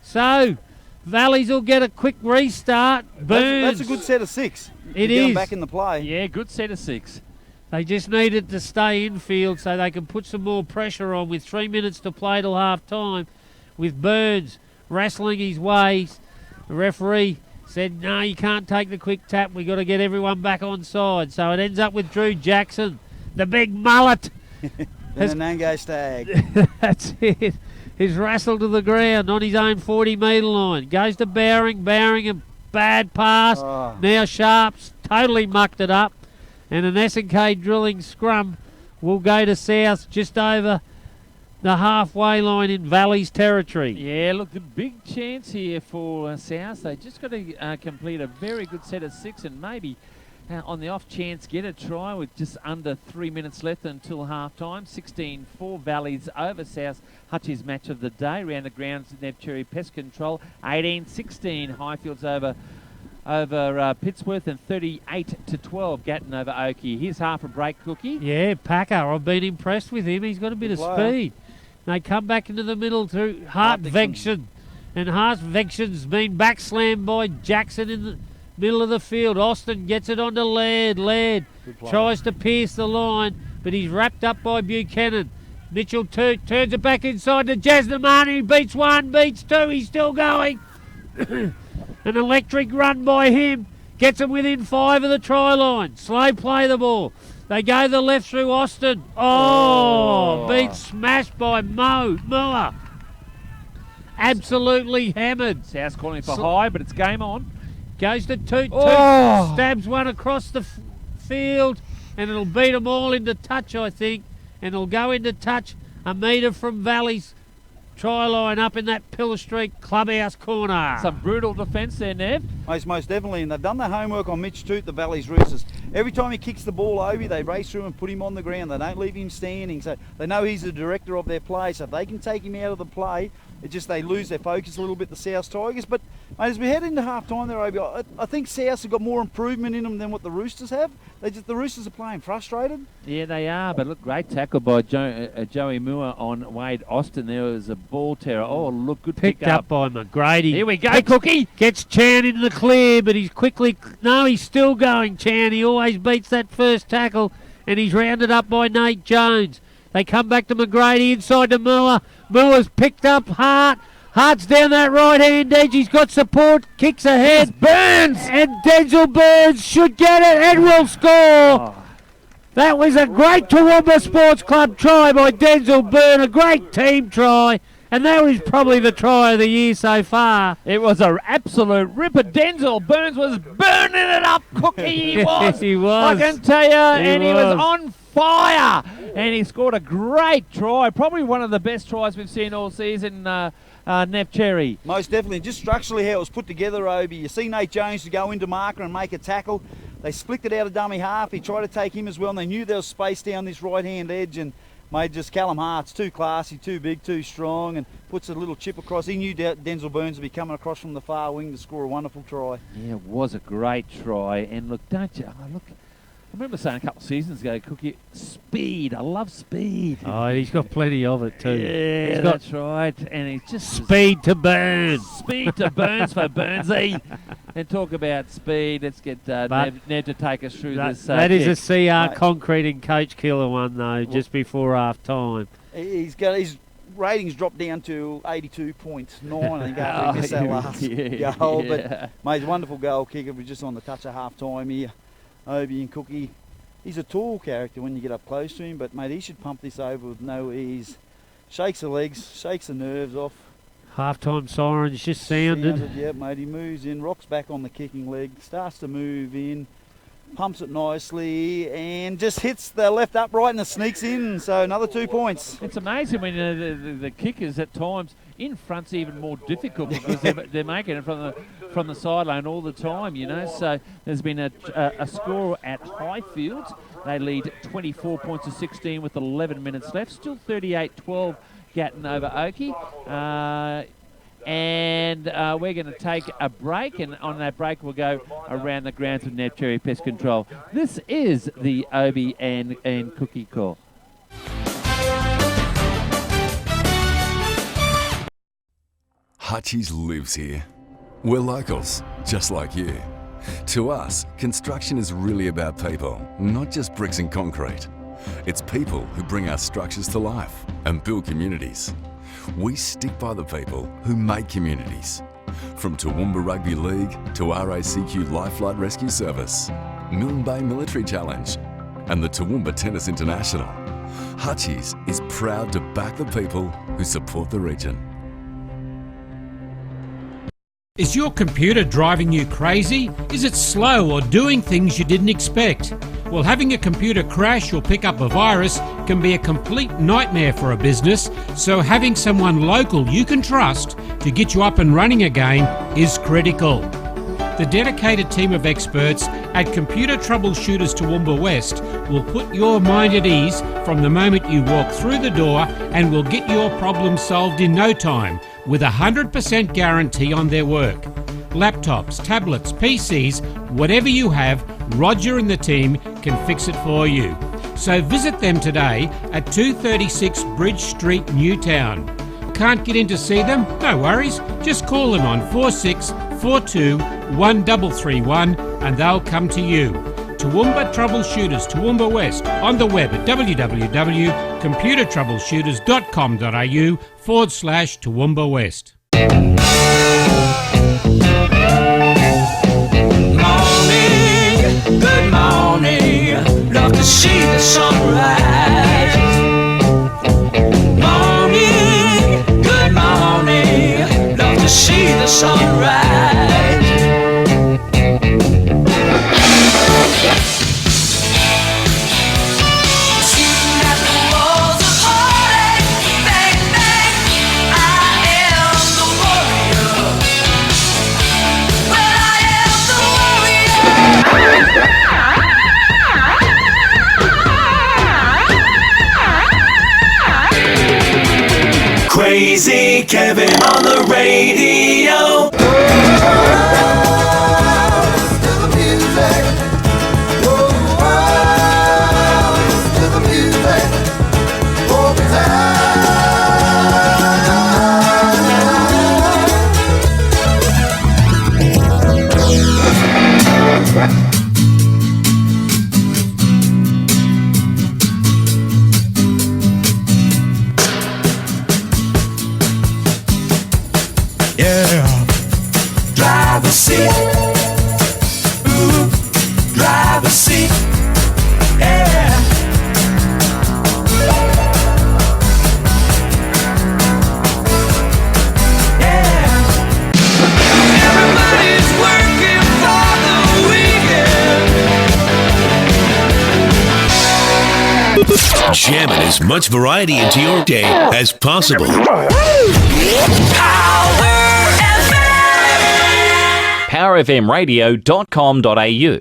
So Valleys will get a quick restart. Burns. That's a good set of 6. It get them is. back in the play. Yeah, good set of 6. They just needed to stay infield so they can put some more pressure on with 3 minutes to play till half time, with Burns wrestling his way. The referee said, no, you can't take the quick tap. We've got to get everyone back on side. So it ends up with Drew Jackson, the big mullet. And a Nango stag. That's it. He's wrestled to the ground on his own 40-metre line. Goes to Bowring. Bowring, a bad pass. Now Sharps totally mucked it up. And an S&K drilling scrum will go to South just over the halfway line in Valley's territory. Yeah, look, the big chance here for South. They just got to complete a very good set of 6 and maybe on the off chance get a try with just under 3 minutes left until half time. 16-4 Valleys over South. Hutchie's match of the day. Round the grounds, Nevcherry Pest Control. 18-16 Highfields over Pittsworth, and 38-12 Gatton over Oakey. Here's half a break, Cookie. Yeah, Packer, I've been impressed with him. He's got a bit of speed. They come back into the middle to Hart Vection. And Hart Vection's been backslammed by Jackson in the middle of the field. Austin gets it onto Laird. Laird tries to pierce the line, but he's wrapped up by Buchanan. Mitchell turns it back inside to Jasnamani. He beats 1, beats 2. He's still going. An electric run by him. Gets him within 5 of the try line. Slow play the ball. They go the left through Austin. Beat smashed by Moore. Absolutely hammered. South calling for high, but it's game on. Goes to Toot. Stabs one across the field, and it'll beat them all into touch, I think. And it'll go into touch a metre from Valley's try line up in that Pillar Street clubhouse corner. Some brutal defence there, Nev. Most definitely, and they've done their homework on Mitch Toot, the Valley's Roosters. Every time he kicks the ball over, they race through and put him on the ground. They don't leave him standing, so they know he's the director of their play. So if they can take him out of the play, it's just they lose their focus a little bit, the South Tigers. But mate, as we head into half time there, Obi, I think South have got more improvement in them than what the Roosters have. The Roosters are playing frustrated. Yeah, they are. But look, great tackle by Joey Moore on Wade Austin. There was a ball terror. Oh, look, good picked up by McGrady. Here we go, Cookie. Gets Chan into the clear, but he's quickly... No, he's still going, Chan. He always beats that first tackle, and he's rounded up by Nate Jones. They come back to McGrady inside to Moore. Moore's picked up Hart. Hart's down that right-hand edge. He's got support. Kicks ahead. Burns! And Denzel Burns should get it and will score. That was a great Toowoomba Sports Club try by Denzel Burn. A great team try. And that was probably the try of the year so far. It was an absolute ripper. Denzel Burns was burning it up, Cookie. He was. He was. I can tell you. He was on fire. And he scored a great try. Probably one of the best tries we've seen all season, Nevcherry. Most definitely. Just structurally how it was put together, Obi. You see Nate Jones to go into marker and make a tackle. They split it out of dummy half. He tried to take him as well, and they knew there was space down this right-hand edge. And mate, just Callum Hart's too classy, too big, too strong, and puts a little chip across. He knew Denzel Burns would be coming across from the far wing to score a wonderful try. Yeah, it was a great try. And look, don't you? Look, I remember saying a couple of seasons ago, Cookie, speed. I love speed. Oh, he's got plenty of it too. Yeah, that's right. And he's just speed to Burns. Speed to Burns for Burnsy. And talk about speed. Let's get Ned to take us through this. That is a CR Concrete and Coach Killer one though, just before half time. He's got his ratings dropped down to 82.9, I think, after he missed that last goal. But mate, wonderful goal kicker. We're just on the touch of half time here. Obi and Cookie, he's a tall character when you get up close to him, but mate, he should pump this over with no ease. Shakes the legs, shakes the nerves off. Half-time sirens just sounded. Yeah, mate, he moves in, rocks back on the kicking leg, starts to move in, pumps it nicely, and just hits the left upright and it sneaks in. So another 2 points. It's amazing when the kickers at times in front's even more difficult because they're making it from the sideline all the time, you know. So there's been a score at Highfields. They lead 24 points to 16 with 11 minutes left. Still 38-12 Gatton over Oakey. And we're going to take a break, and on that break we'll go around the grounds of Nevcherry Pest Control. This is the Obi and Cookie Call. Hutchies lives here. We're locals, just like you. To us, construction is really about people, not just bricks and concrete. It's people who bring our structures to life and build communities. We stick by the people who make communities. From Toowoomba Rugby League to RACQ Lifelight Rescue Service, Milne Bay Military Challenge, and the Toowoomba Tennis International, Hutchies is proud to back the people who support the region. Is your computer driving you crazy? Is it slow or doing things you didn't expect? Well, having a computer crash or pick up a virus can be a complete nightmare for a business, so having someone local you can trust to get you up and running again is critical. The dedicated team of experts at Computer Troubleshooters Toowoomba West will put your mind at ease from the moment you walk through the door and will get your problem solved in no time with a 100% guarantee on their work. Laptops, tablets, PCs, whatever you have, Roger and the team can fix it for you. So visit them today at 236 Bridge Street, Newtown. Can't get in to see them? No worries. Just call them on 4642 1331 and they'll come to you. Toowoomba Troubleshooters, Toowoomba West, on the web at www.computertroubleshooters.com.au/Toowoomba West. Good morning, love to see the sunrise. Morning, good morning, love to see the sunrise. Shooting at the walls of heartache, bang, bang, I am the warrior. Well, I am the warrior. Crazy Kevin on the radio. Driver's seat, ooh, driver's seat, yeah. Yeah. Everybody's working for the weekend. Jamming as much variety into your day as possible. powerfmradio.com.au.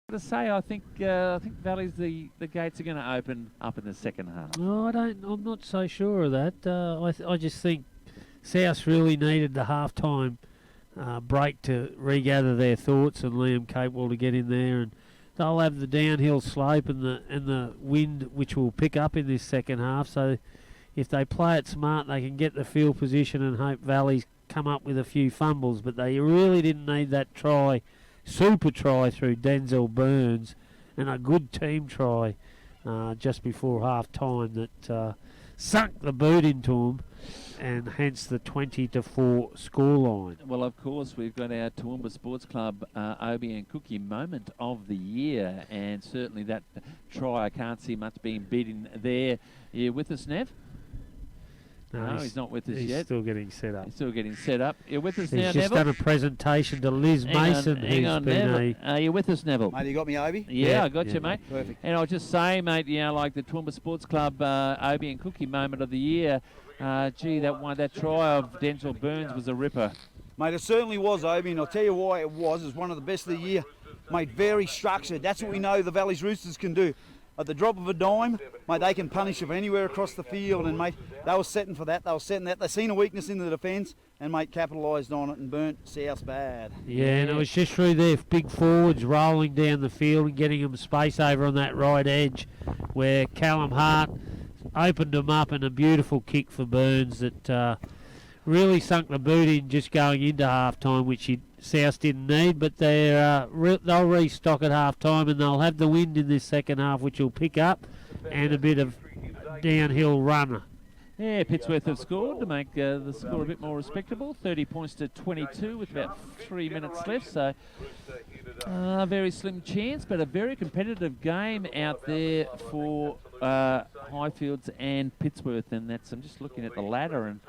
To say, I think Valley's the gates are going to open up in the second half. No, I'm not so sure of that. I just think South really needed the half-time break to regather their thoughts, and Liam capable to get in there, and they'll have the downhill slope and the wind which will pick up in this second half. So if they play it smart, they can get the field position and hope Valley's come up with a few fumbles. But they really didn't need that super try through Denzel Burns, and a good team try just before half-time that sunk the boot into them, and hence the 20-4 scoreline. Well, of course, we've got our Toowoomba Sports Club Obie and Cookie moment of the year, and certainly that try, I can't see much being beaten there. You with us, Nev? No, he's not with us yet. He's still getting set up. He's still getting set up. You're with us now, He's Neville? just done a presentation to Liz Mason. Hang on, Neville. Are you with us, Neville? Mate, you got me, Obie? Yeah, I got you, mate. Perfect. And I'll just say, mate, like the Toowoomba Sports Club Obie and Cookie moment of the year, that try of Denzel Burns was a ripper. Mate, it certainly was, Obie, and I'll tell you why it was. It's one of the best of the year. Mate, very structured. That's what we know the Valley's Roosters can do. At the drop of a dime, mate, they can punish it from anywhere across the field, and mate, they were setting for that. They were setting that. They seen a weakness in the defence, and mate, capitalised on it and burnt South bad. Yeah, and it was just through their big forwards rolling down the field and getting them space over on that right edge, where Callum Hart opened them up, and a beautiful kick for Burns that really sunk the boot in just going into half-time, which South didn't need, but they'll restock at half-time, and they'll have the wind in this second half, which will pick up, and a bit of downhill run. Yeah, Pittsworth have scored to make the score a bit more respectable. 30 points to 22 with about 3 minutes left, so very slim chance, but a very competitive game out there for Highfields and Pittsworth, and I'm just looking at the ladder, and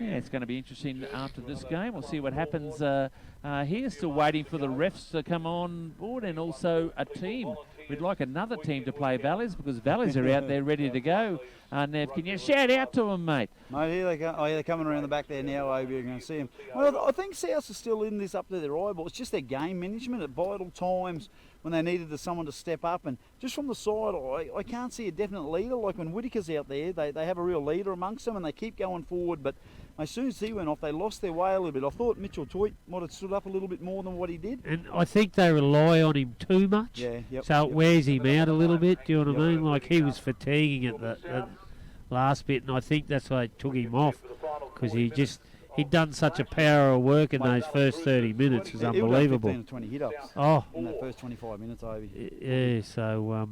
Yeah, it's going to be interesting after this game. We'll see what happens here. Still waiting for the refs to come on board, and also a team. We'd like another team to play Valleys, because Valleys are out there ready to go. Nev, can you shout out to them, mate? Mate, here they come. Oh, yeah, they're coming around the back there now, Obi. You're going to see them. Well, I think South is still in this up to their eyeball. It's just their game management at vital times when they needed someone to step up. And just from the side, I can't see a definite leader. Like when Whittaker's out there, they have a real leader amongst them, and they keep going forward. But as soon as he went off, they lost their way a little bit. I thought Mitchell Toit might have stood up a little bit more than what he did. And I think they rely on him too much. Yeah, yep. So it wears him out a little bit, do you know what I mean? Like he was fatiguing at the last bit, and I think that's why they took him off, because he'd done such a power of work in those first 30 minutes. It was unbelievable. 15 or 20 hit-ups in that first 25 minutes, Obi. Yeah, so...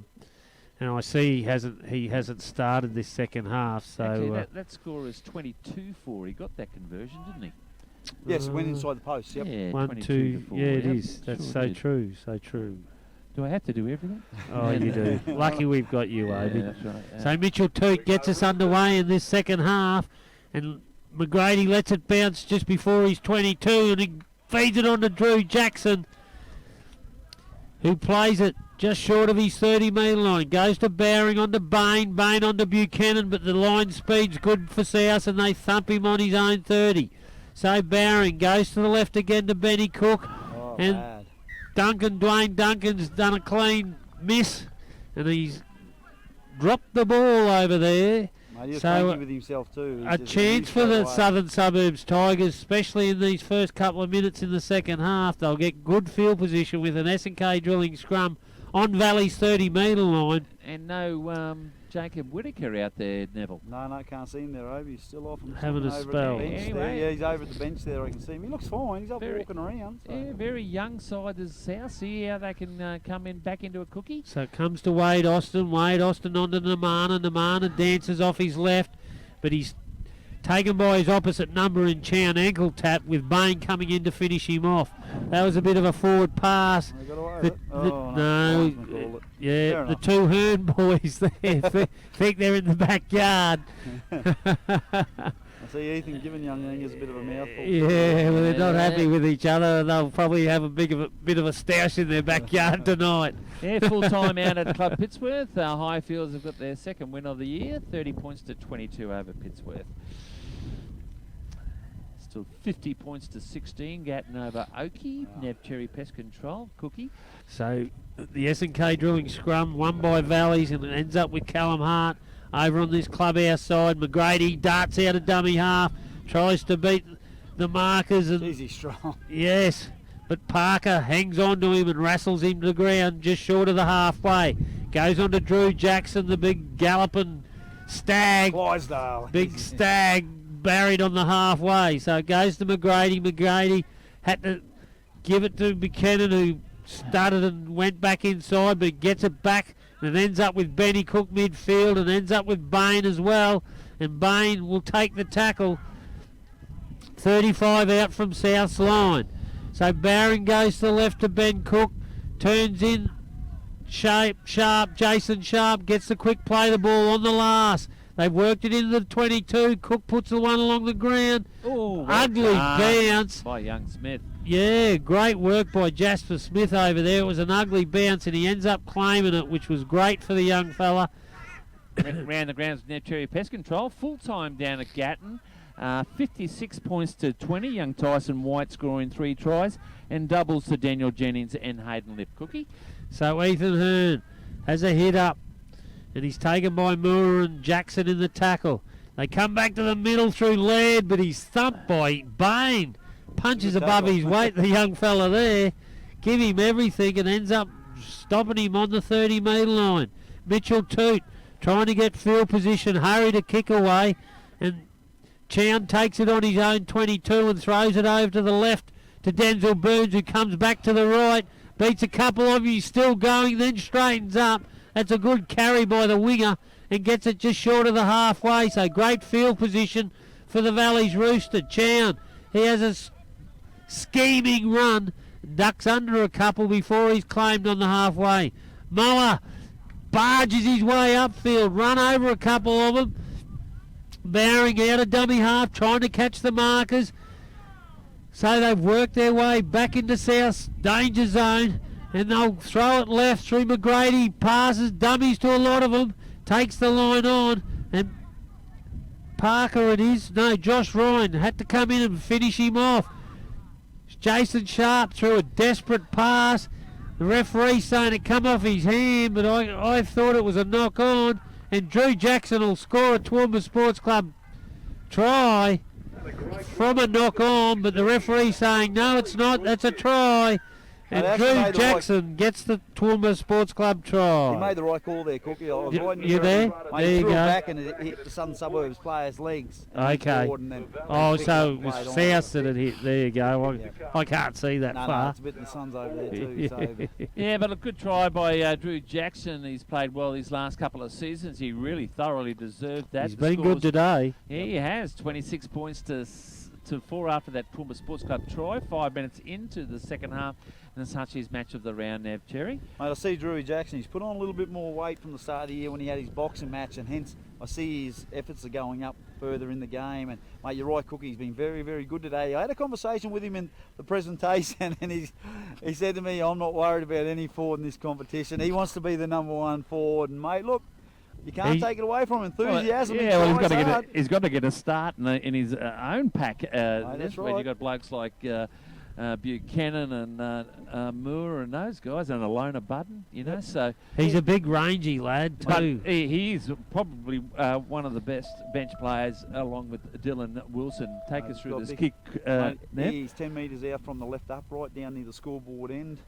and I see he hasn't started this second half. So actually, that score is 22-4. He got that conversion, didn't he? Yes, went inside the post. Yep. Yeah, 1, 2. 22-4. Yeah, it Yep, is. That's sure so did. true. So true. Do I have to do everything? Oh, you do. Lucky we've got you, Obi. That's right. So Mitchell Toot gets us underway in this second half, and McGrady lets it bounce just before he's 22, and he feeds it on to Drew Jackson, who plays it just short of his 30-metre line. Goes to Bowring on to Bain on to Buchanan, but the line speed's good for South, and they thump him on his own 30. So Bowring goes to the left again to Benny Cook, and Bad. Dwayne Duncan's done a clean miss, and he's dropped the ball over there. Mate, he was So, cranky with himself too. A chance for the Southern Suburbs Tigers, especially in these first couple of minutes in the second half. They'll get good field position with an S&K drilling scrum on Valley's 30-metre line. And no Jacob Whittaker out there, Neville. No, can't see him there, Obi. He's still off. I'm Having a over at the spell. bench Anyway. there. Yeah, he's over at the bench there. I can see him. He looks fine. He's up walking around. So. Yeah, very young side as South. See how they can come in back into a cookie. So it comes to Wade Austin. Wade Austin onto Namana. Namana dances off his left, but he's taken by his opposite number in Chown, ankle tap, with Bain coming in to finish him off. That was a bit of a forward pass. They got away with it. No, linesman called it. yeah, Fair the enough. two Hearn boys there think they're in the backyard. I see Ethan giving young Angus a bit of a mouthful. Yeah, well, they're not Yeah. happy with each other, and they'll probably have a bit of a stoush in their backyard tonight. Yeah, full time out at Club Pittsworth. Highfields have got their second win of the year, 30 points to 22 over Pittsworth. Still 50 points to 16, Gatton over Oakey. Nev Cherry Pest Control, Cookie. So the S&K drilling scrum won by Valleys, and it ends up with Callum Hart over on this clubhouse side. McGrady darts out of dummy half, tries to beat the markers, and Jeez, he's strong. yes, but Parker hangs on to him and wrestles him to the ground just short of the halfway. Goes on to Drew Jackson, the big galloping stag. Clydesdale. Big stag buried on the halfway. So it goes to McGrady. McGrady had to give it to Buchanan, who started and went back inside, but gets it back, and it ends up with Benny Cook midfield, and ends up with Bain as well. And Bain will take the tackle. 35 out from South's line. So Barron goes to the left to Ben Cook, turns in Sharp, Jason Sharp gets the quick play, the ball on the last. They've worked it into the 22. Cook puts the one along the ground. Oh, Ugly bounce. by young Smith. Yeah, great work by Jasper Smith over there. It was an ugly bounce, and he ends up claiming it, which was great for the young fella. Round the grounds, Nev Cherry Pest Control. Full time down at Gatton. 56 points to 20. Young Tyson White scoring 3 tries, and doubles to Daniel Jennings and Hayden Lip. Cookie. So Ethan Hearn has a hit up, and he's taken by Moore and Jackson in the tackle. They come back to the middle through Laird, but he's thumped by Bain. Punches above his weight, the young fella there. Give him everything, and ends up stopping him on the 30-metre line. Mitchell Toot trying to get field position, hurry to kick away, and Chown takes it on his own 22 and throws it over to the left to Denzel Burns, who comes back to the right, beats a couple of you, still going, then straightens up. That's a good carry by the winger and gets it just short of the halfway. So great field position for the Valley's Rooster. Chown, he has a scheming run, ducks under a couple before he's claimed on the halfway. Moa barges his way upfield, run over a couple of them, Bowring out of dummy half, trying to catch the markers. So they've worked their way back into South danger zone, and they'll throw it left through McGrady. Passes dummies to a lot of them, takes the line on, and Parker it is. No, Josh Ryan had to come in and finish him off. Jason Sharp threw a desperate pass. The referee saying it come off his hand, but I thought it was a knock on. And Drew Jackson will score a Toowoomba Sports Club try from a knock on, but the referee saying no, it's not. That's a try. And Drew Jackson gets the Toowoomba Sports Club try. He made the right call there, Cookie. I was right in You there? Mate, There you threw go. it back and it hit the Southern Suburbs player's legs. Okay. Oh, so it was South that it hit. There you go. I can't see that No, far. it's a bit the sun's over there too. So. Yeah, but a good try by Drew Jackson. He's played well these last couple of seasons. He really thoroughly deserved that. He's The been good scores- today. Yeah, he has. 26 points to 4 after that Toowoomba Sports Club try. 5 minutes into the second half. And it's Hutchie's match of the round, Nav Cherry. Mate, I see Drew Jackson. He's put on a little bit more weight from the start of the year when he had his boxing match, and hence I see his efforts are going up further in the game. And mate, you're right, Cookie. He's been very, very good today. I had a conversation with him in the presentation, and he said to me, "I'm not worried about any forward in this competition. He wants to be the number one forward." And mate, look, you can't take it away from him. Enthusiasm. Yeah, well, he's got to get a start in his own pack. That's When right. you've got blokes like Buchanan and Moore and those guys, and Alona Budden, so He's a big rangy lad too. he's probably one of the best bench players, along with Dylan Wilson. Take us through he's this got kick, Mate, Nev. he's 10 metres out from the left upright down near the scoreboard end.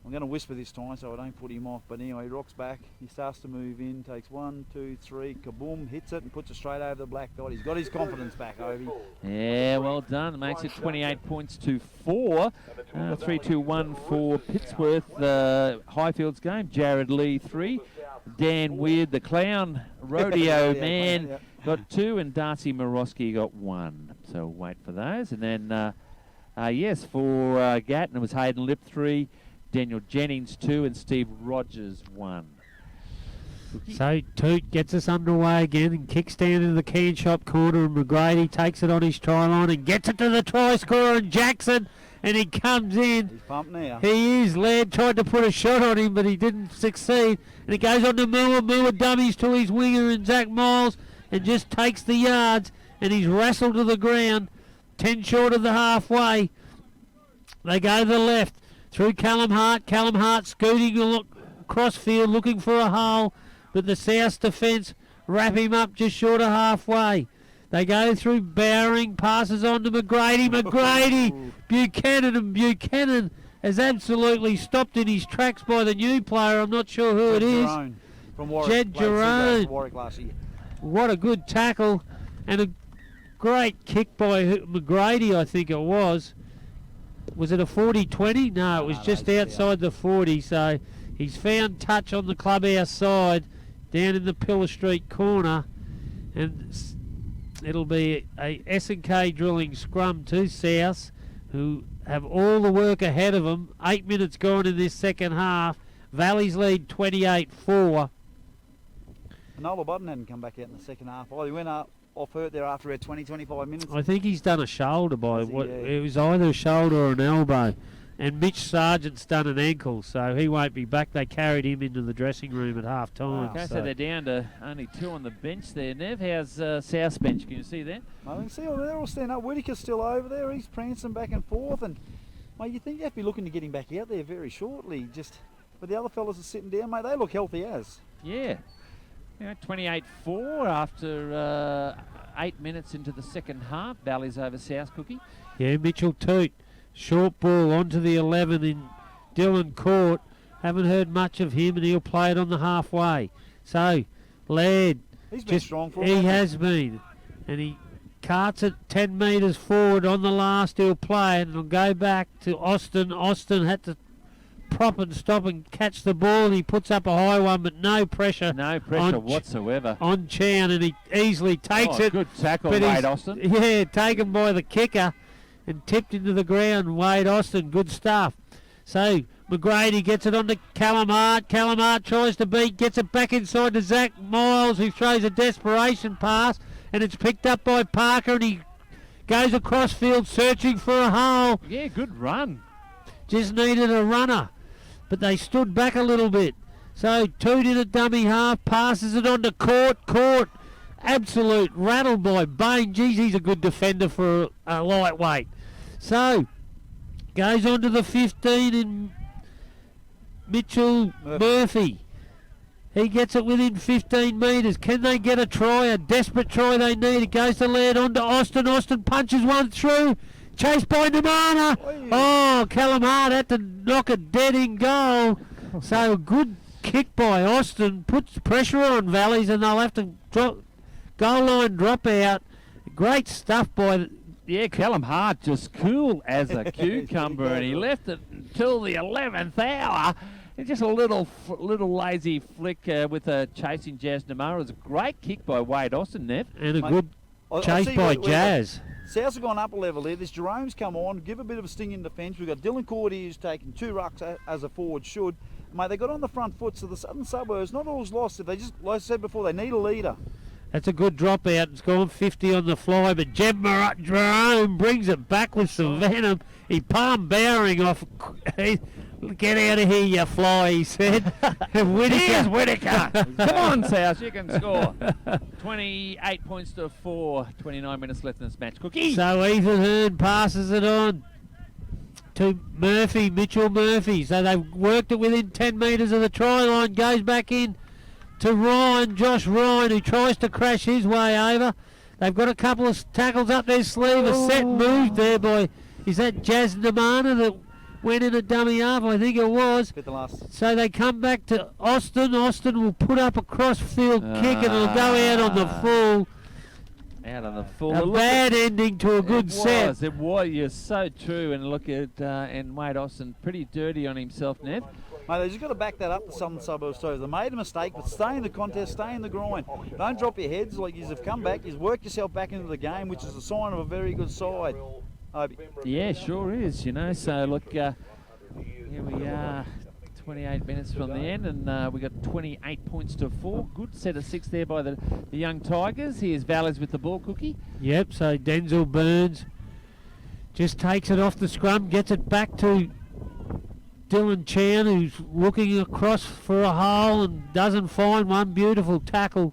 I'm going to whisper this time so I don't put him off, but anyway, he rocks back, he starts to move in, takes 1, 2, 3, kaboom, hits it and puts it straight over the black dot. He's got his confidence back, Ovi. Yeah, well done. Makes it 28 points to 4. 3-2-1 for Pittsworth Highfields game. Jared Lee 3. Dan Weird, the clown rodeo man, got 2, and Darcy Morosky got 1. So wait for those. And then, yes, for Gatton, it was Hayden Lip 3. Daniel Jennings 2 and Steve Rogers 1. So Toot gets us underway again and kicks down into the can shop corner, and McGrady takes it on his try line and gets it to the try scorer, and Jackson, and he comes in. He's pumped now. He is. Laird tried to put a shot on him, but he didn't succeed. And it goes on to Moore. Moore dummies to his winger and Zach Miles and just takes the yards, and he's wrestled to the ground. 10 short of the halfway. They go to the left. Through Callum Hart. Callum Hart scooting across field looking for a hole, but the South defence wrap him up just short of halfway. They go through Bowring, passes on to McGrady. McGrady, Buchanan, and Buchanan has absolutely stopped in his tracks by the new player. I'm not sure who it is. From Warwick. Jed Jerome. Warwick last year. What a good tackle and a great kick by McGrady, I think it was. Was it a 40-20? No, it was just outside the 40. So he's found touch on the clubhouse side down in the Pillar Street corner. And it'll be a S&K drilling scrum to South, who have all the work ahead of them. 8 minutes gone in this second half. Valley's lead 28-4. Nola Budden hadn't come back out in the second half. He went up off hurt there after about 20-25 minutes. I think he's done a shoulder Yeah. it was either a shoulder or an elbow. And Mitch Sargent's done an ankle, so he won't be back. They carried him into the dressing room at half time. Okay, so they're down to only 2 on the bench there. Nev, how's South's bench? Can you see that? I can see they're all standing up. Whittaker's still over there. He's prancing back and forth. And mate, you think you have to be looking to get him back out there very shortly. But the other fellas are sitting down, mate. They look healthy as. Yeah. 28-4 after 8 minutes into the second half. Valley's over South, Cookie. Yeah, Mitchell Toot. Short ball onto the 11 in Dylan Court. Haven't heard much of him, and he'll play it on the halfway. So, Laird. He's been strong for him. He has been. And he carts it 10 metres forward on the last. He'll play it, and he'll go back to Austin. Austin had to prop and stop and catch the ball, and he puts up a high one, but no pressure. No pressure whatsoever. On Chown, and he easily takes it. Good tackle, but Wade Austin. Yeah, taken by the kicker and tipped into the ground. Wade Austin, good stuff. So McGrady gets it on to Callum Hart. Callum Hart tries to beat, gets it back inside to Zach Miles, who throws a desperation pass, and it's picked up by Parker, and he goes across field searching for a hole. Yeah, good run. Just needed a runner, but they stood back a little bit. So Toot in a dummy half, passes it on to Court. Absolute rattle by Bain. Geez, he's a good defender for a lightweight. So goes on to the 15 in Mitchell Murphy. He gets it within 15 metres. Can they get a try? A desperate try they need. It goes to Laird on to Austin. Austin punches one through. Chased by Namana. Oh, Callum Hart had to knock it dead in goal. So a good kick by Austin. Puts pressure on Valleys, and they'll have to drop, goal line drop out. Great stuff by... Yeah, Callum Hart just cool as a cucumber, and he left it until the 11th hour. And just a little lazy flick with a chasing Jazz Namara. It was a great kick by Wade Austin, Nev. And a good chase by Jazz. Souths have gone up a level there. This Jerome's come on, give a bit of a sting in defence. We've got Dylan Cordy who's taking 2 rucks as a forward should. Mate, they got on the front foot, so the southern suburbs, not all's lost. They just, like I said before, they need a leader. That's a good drop out. It's gone 50 on the fly, but Jeb Jerome brings it back with some venom. He palm bearing off. Get out of here, you fly, he said. Here's Whittaker. Come on, South, you can score. 28 points to 4. 29 minutes left in this match. Cookie. So Ethan Hearn passes it on to Murphy, Mitchell Murphy. So they've worked it within 10 metres of the try line. Goes back in to Ryan, Josh Ryan, who tries to crash his way over. They've got a couple of tackles up their sleeve. A set move there by, is that Jazz Namana that went in a dummy half, I think it was. Get the last. So they come back to Austin. Austin will put up a cross-field kick, and it'll go out on the full. Out on the full. A bad ending to a good set. It was. You're so true. And look at and Wade Austin pretty dirty on himself, Nev. Mate, they just got to back that up, the southern suburbs too. They made a mistake, but stay in the contest, stay in the grind. Don't drop your heads like you've come back. You've worked yourself back into the game, which is a sign of a very good side. Yeah, sure is, you know. So, look, here we are, 28 minutes from the end, and we got 28 points to 4. Good set of 6 there by the young Tigers. Here's Valleys with the ball, Cookie. Yep, so Denzel Burns just takes it off the scrum, gets it back to Dylan Chan, who's looking across for a hole and doesn't find one. Beautiful tackle.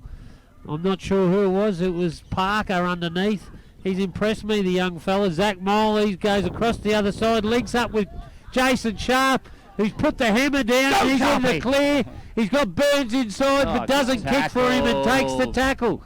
I'm not sure who it was. It was Parker underneath. He's impressed me, the young fella. Zach Moley goes across the other side, links up with Jason Sharp, who's put the hammer down. He's in the clear. He's got Burns inside, but doesn't kick for him and takes the tackle.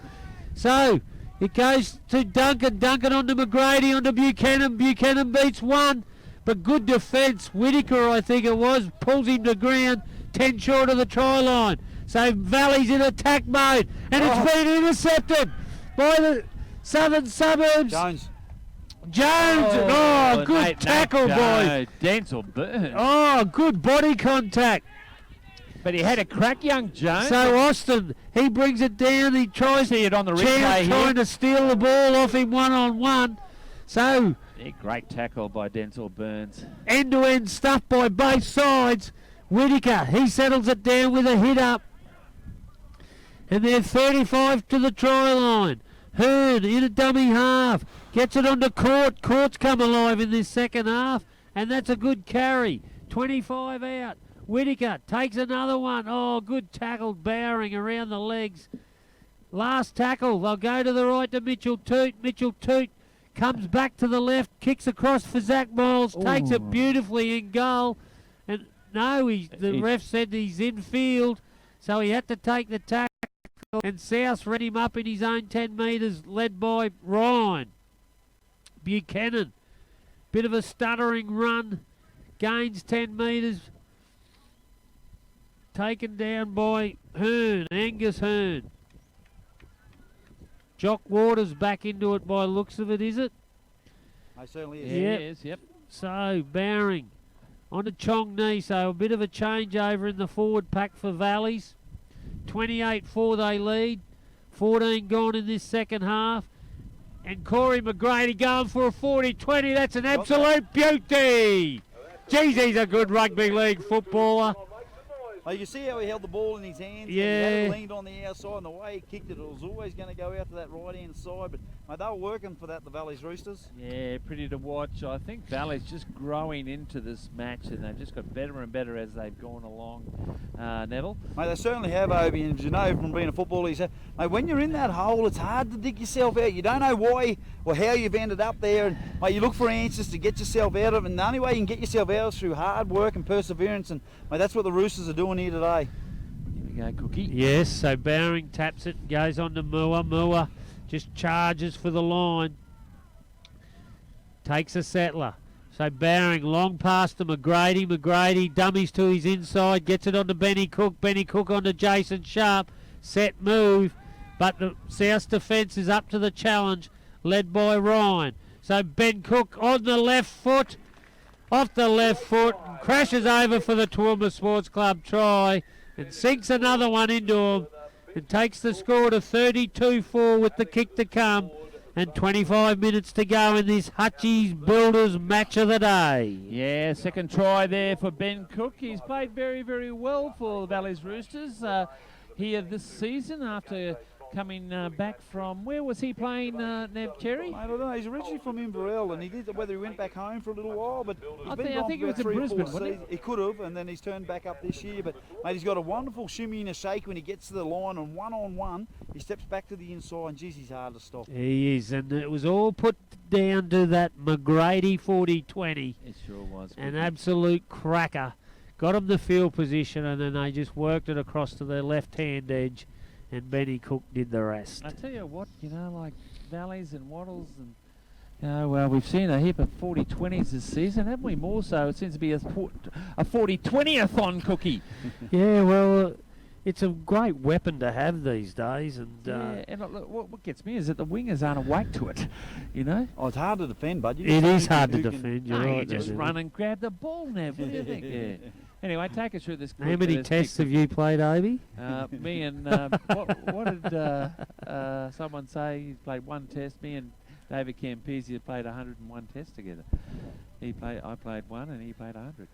So it goes to Duncan. Duncan onto McGrady, onto Buchanan. Buchanan beats one, but good defence. Whittaker, I think it was, pulls him to ground, 10 short of the try line. So Valley's in attack mode, and it's been intercepted by the southern suburbs. Jones. Oh, good tackle, boys. Denzel Burns. Oh, good body contact. But he had a crack, young Jones. So Austin, he brings it down. He tries see it on the replay here. Trying to steal the ball off him one-on-one. So yeah, great tackle by Denzel Burns. End-to-end stuff by both sides. Whittaker, he settles it down with a hit up. And they're 35 to the try line. Hearn in a dummy half. Gets it onto Court. Court's come alive in this second half. And that's a good carry. 25 out. Whittaker takes another one. Oh, good tackle, Bowering around the legs. Last tackle. They'll go to the right to Mitchell Toot. Mitchell Toot comes back to the left. Kicks across for Zach Miles. Takes it beautifully in goal. And no, the ref said he's in field. So he had to take the tackle. And South read him up in his own 10 metres, led by Ryan. Buchanan, bit of a stuttering run, gains 10 metres, taken down by Hearn, Angus Hearn. Jock Waters back into it by looks of it, is it? I certainly is. Yep. He is, yep. So, Bowering on to Chong Ni, so a bit of a changeover in the forward pack for Valleys. 28-4 they lead. 14 gone in this second half. And Corey McGrady going for a 40-20. That's an absolute beauty. Geez, he's a good rugby league footballer. You can see how he held the ball in his hands. Yeah. He had it leaned on the outside, and the way he kicked it, it was always going to go out to that right-hand side. But mate, they were working for that, the Valley's Roosters. Yeah, pretty to watch. I think Valley's just growing into this match, and they've just got better and better as they've gone along, Neville. Mate, they certainly have, Obi, and you know from being a footballer, mate, when you're in that hole, it's hard to dig yourself out. You don't know why or how you've ended up there, and mate, you look for answers to get yourself out of it, and the only way you can get yourself out is through hard work and perseverance, and mate, that's what the Roosters are doing here today. Here we go, Cookie. Yes, so Bowring taps it and goes on to Moore. Moore just charges for the line. Takes a settler. So Bowring long past to McGrady. McGrady dummies to his inside. Gets it on to Benny Cook. Benny Cook on to Jason Sharp. Set move. But the South defence is up to the challenge. Led by Ryan. So Ben Cook on the left foot. Off the left foot. Crashes over for the Toowoomba Sports Club try. And sinks another one into him. And takes the score to 32-4 with the kick to come. And 25 minutes to go in this Hutchie's Builders match of the day. Yeah, second try there for Ben Cook. He's played very, very well for the Valley's Roosters here this season after coming back from, where was he playing, Nev Cherry? Mate, I don't know, he's originally from Inverell, and he did, whether he went back home for a little while, but he's I been think gone he for was about in 3 or 4 Brisbane, wasn't he? seasons. He could have, and then he's turned back up this year, but mate, he's got a wonderful shimmy and a shake when he gets to the line, and one-on-one, he steps back to the inside, and geez, he's hard to stop. He is, and it was all put down to that McGrady 40-20. It sure was. An absolute cracker. Got him the field position, and then they just worked it across to their left-hand edge, and Benny Cook did the rest. I tell you what, like Valleys and Waddles and well, we've seen a heap of 40-20s this season, haven't we? More so, it seems to be a 40-20-a-thon, Cookie. Yeah, well, it's a great weapon to have these days, and And look, what gets me is that the wingers aren't awake to it, Oh, it's hard to defend, bud. it is hard to defend. You're You right. just David. run and grab the ball, Nev. What do you think? Yeah. Anyway, take us through this. How many tests have you played, Obi? Me and what did someone say? He played one test. Me and David Campese have played 101 tests together. I played one, and he played 100.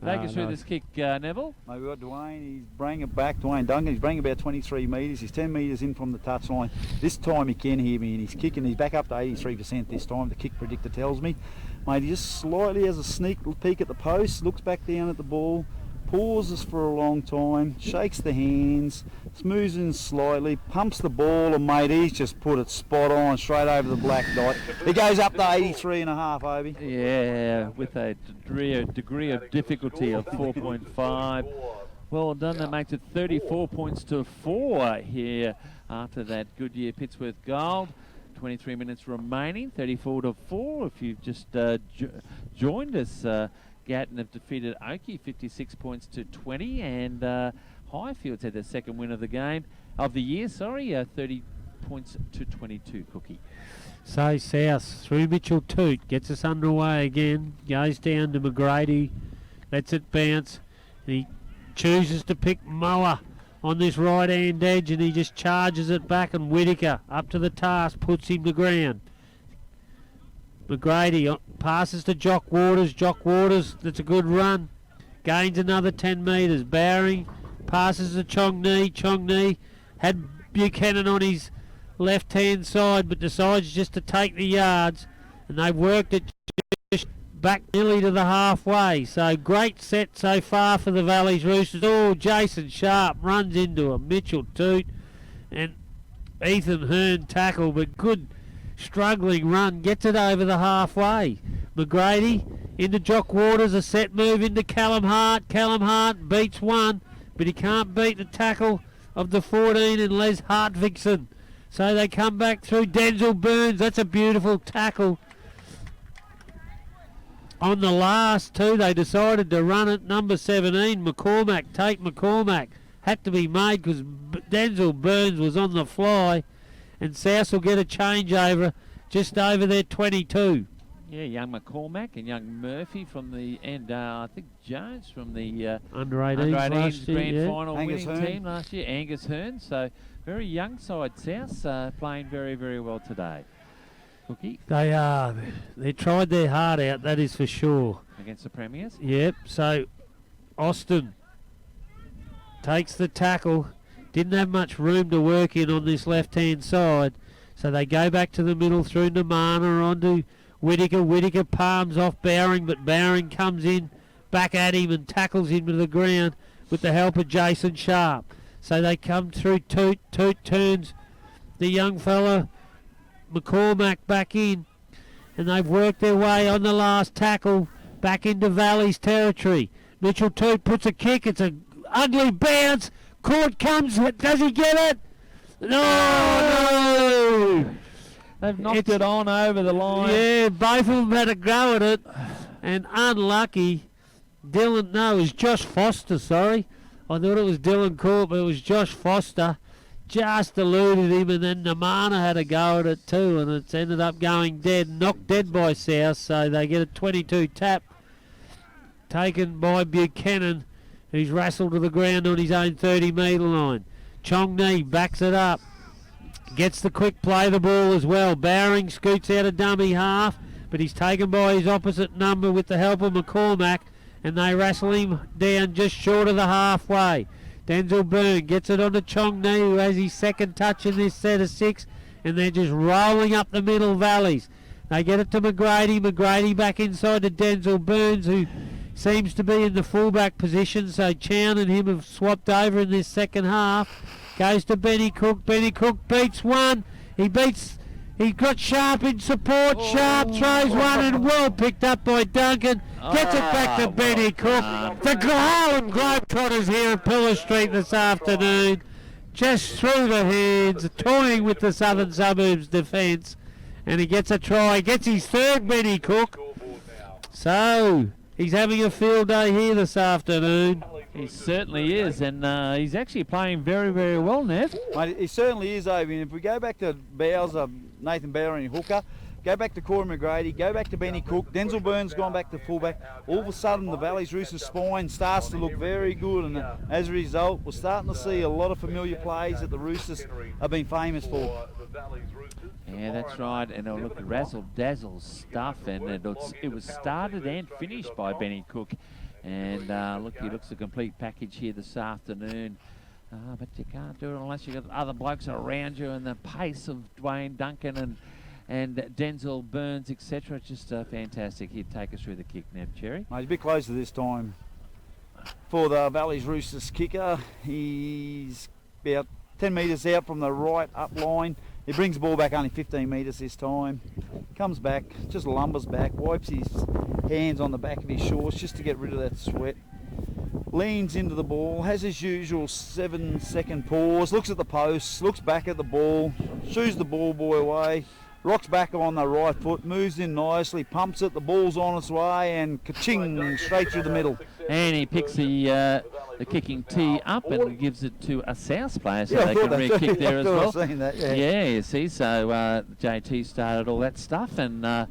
Take us through this kick, Neville. Mate, we've got Dwayne, he's bringing it back, Dwayne Duncan, he's bringing about 23 metres, he's 10 metres in from the touchline. This time he can hear me, and he's kicking, he's back up to 83% this time, the kick predictor tells me. Mate, he just slightly has a sneak peek at the post, looks back down at the ball, pauses for a long time, shakes the hands, smooths in slightly, pumps the ball, and mate, he's just put it spot on, straight over the black dot. He goes up to 83.5, Obi. Yeah, with a degree of difficulty of 4.5. Well done, that makes it 34 points to 4 here after that Goodyear Pittsworth gold. 23 minutes remaining, 34 to 4. If you've just joined us, Gatton have defeated Oakey 56 points to 20, and Highfields had their second win of the game of the year. 30 points to 22. Cookie. So South through Mitchell Toot gets us underway again. Goes down to McGrady, lets it bounce. And he chooses to pick Moa on this right hand edge, and he just charges it back, and Whittaker up to the task, puts him to ground. McGrady passes to Jock Waters. Jock Waters, that's a good run. Gains another 10 metres. Bowring passes to Chong Ni. Chong Ni had Buchanan on his left-hand side, but decides just to take the yards. And they've worked it just back nearly to the halfway. So great set so far for the Valley's Roosters. Oh, Jason Sharp runs into a Mitchell Toot. And Ethan Hearn tackle, but good struggling run, gets it over the halfway. McGrady into Jock Waters, a set move into Callum Hart. Callum Hart beats one, but he can't beat the tackle of the 14 and Les Hartvigsen. So they come back through Denzel Burns. That's a beautiful tackle. On the last two, they decided to run it. Number 17, McCormack, Tate McCormack, had to be made because Denzel Burns was on the fly. And South will get a changeover just over their 22. Yeah, young McCormack and young Murphy from the, and I think Jones from the under 18s last year, grand yeah. final Angus winning Hearn. team last year. Angus Hearn. So very young side South, playing very, very well today. Cookie They are. They tried their heart out, that is for sure. against the Premiers. Yep, so Austin takes the tackle. Didn't have much room to work in on this left-hand side. So they go back to the middle through Namana onto Whittaker. Whittaker palms off Bowring, but Bowring comes in back at him and tackles him to the ground with the help of Jason Sharp. So they come through. Toot turns the young fella McCormack back in, and they've worked their way on the last tackle back into Valley's territory. Mitchell Toot puts a kick. It's an ugly bounce. Court comes. Does he get it? No! They've knocked it on over the line. Yeah, both of them had a go at it. And unlucky, it was Josh Foster, sorry. I thought it was Dylan Court, but it was Josh Foster. Just eluded him, and then Namana had a go at it too, and it's ended up going dead, knocked dead by South, so they get a 22 tap taken by Buchanan, who's wrestled to the ground on his own 30-metre line. Chongney backs it up, gets the quick play the ball as well. Bowring scoots out a dummy half, but he's taken by his opposite number with the help of McCormack, and they wrestle him down just short of the halfway. Denzel Byrne gets it on to Chongney, who has his second touch in this set of 6, and they're just rolling up the middle valleys. They get it to McGrady. McGrady back inside to Denzel Burns, who seems to be in the fullback position, so Chown and him have swapped over in this second half. Goes to Benny Cook. Benny Cook beats one. He got Sharp in support. Sharp throws one and well picked up by Duncan. Gets it back to Benny Cook. The Harlem Globetrotters here at Pillar Street this afternoon. Just through the hands, toying with the Southern Suburbs defence. And he gets a try. Gets his third, Benny Cook. So he's having a field day here this afternoon. He certainly is, and he's actually playing very, very well, Nev. Mate, he certainly is, Obi. If we go back to Bowser, Nathan Bowring, hooker, go back to Corey McGrady, go back to Benny Cook, Denzel Burns gone back to fullback, all of a sudden the Valley's Roosters spine starts to look very good, and as a result we're starting to see a lot of familiar plays that the Roosters have been famous for. Yeah, that's right, and it'll look razzle-dazzle stuff, and it was started and finished by Benny Cook. And look, he looks a complete package here this afternoon. But you can't do it unless you've got other blokes around you, and the pace of Dwayne Duncan and Denzel Burns, etc. Just fantastic. He'd take us through the kick, Nev Cherry. Mate, he's a bit closer this time for the Valley's Roosters kicker. He's about 10 metres out from the right up line. He brings the ball back only 15 metres this time. Comes back, just lumbers back, wipes his hands on the back of his shorts just to get rid of that sweat. Leans into the ball, has his usual 7-second pause, looks at the post, looks back at the ball, shoos the ball boy away, rocks back on the right foot, moves in nicely, pumps it, the ball's on its way, and ka-ching, straight through the middle. And he picks the kicking tee up and gives it to a South player, so they can re-kick there as well. I've seen that, yeah. Yeah, you see, so JT started all that stuff, and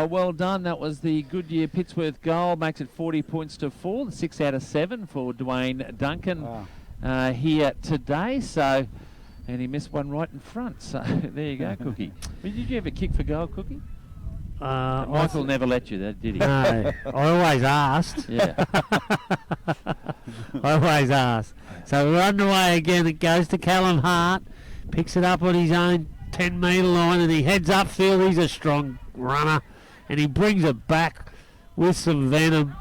well done. That was the Goodyear Pittsworth goal, makes it 40 points to 4, 6 out of 7 for Dwayne Duncan here today. So, and he missed one right in front. So there you go, Cookie. Did you ever kick for goal, Cookie? Michael never let you, did he? No, I always asked. Yeah. I always asked. So we're underway again. It goes to Callum Hart, picks it up on his own 10-metre line, and he heads upfield. He's a strong runner, and he brings it back with some venom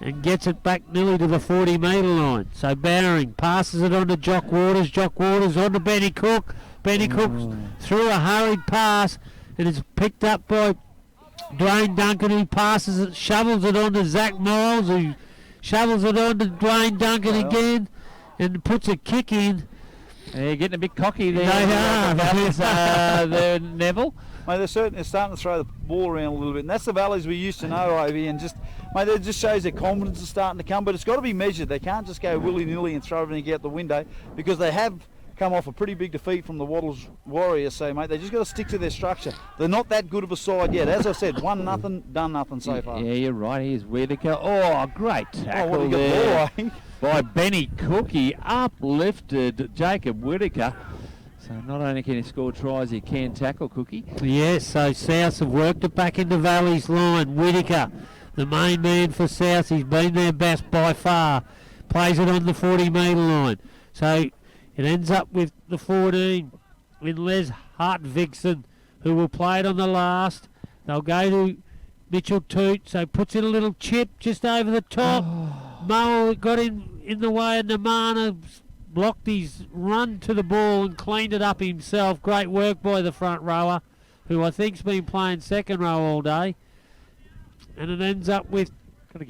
and gets it back nearly to the 40-metre line. So Bowring passes it on to Jock Waters. Jock Waters on to Benny Cook. Benny Cook threw a hurried pass, and it's picked up by Dwayne Duncan, who passes it, shovels it on to Zach Miles, who shovels it on to Dwayne Duncan again, and puts a kick in. They're getting a bit cocky there. They are. They're Neville. Mate, they're certainly starting to throw the ball around a little bit, and that's the Valleys we used to know, Ovi, and just, mate, it just shows their confidence is starting to come, but it's got to be measured. They can't just go willy-nilly and throw everything out the window, because they have come off a pretty big defeat from the Wattles Warriors, so, mate, they just got to stick to their structure. They're not that good of a side yet. As I said, 1-0, done nothing so far. Yeah, you're right. Here's Whittaker. Oh, great tackle what there the by Benny Cook. He uplifted Jacob Whittaker. So not only can he score tries, he can tackle, Cookie. Yes, so South have worked it back into Valley's line. Whittaker, the main man for South. He's been their best by far. Plays it on the 40-metre line. So it ends up with the 14 in Les Hartvigsen, who will play it on the last. They'll go to Mitchell Toot, so puts in a little chip just over the top. Mo got in the way, and Namana blocked his run to the ball and cleaned it up himself. Great work by the front rower, who I think's been playing second row all day. And it ends up with... Got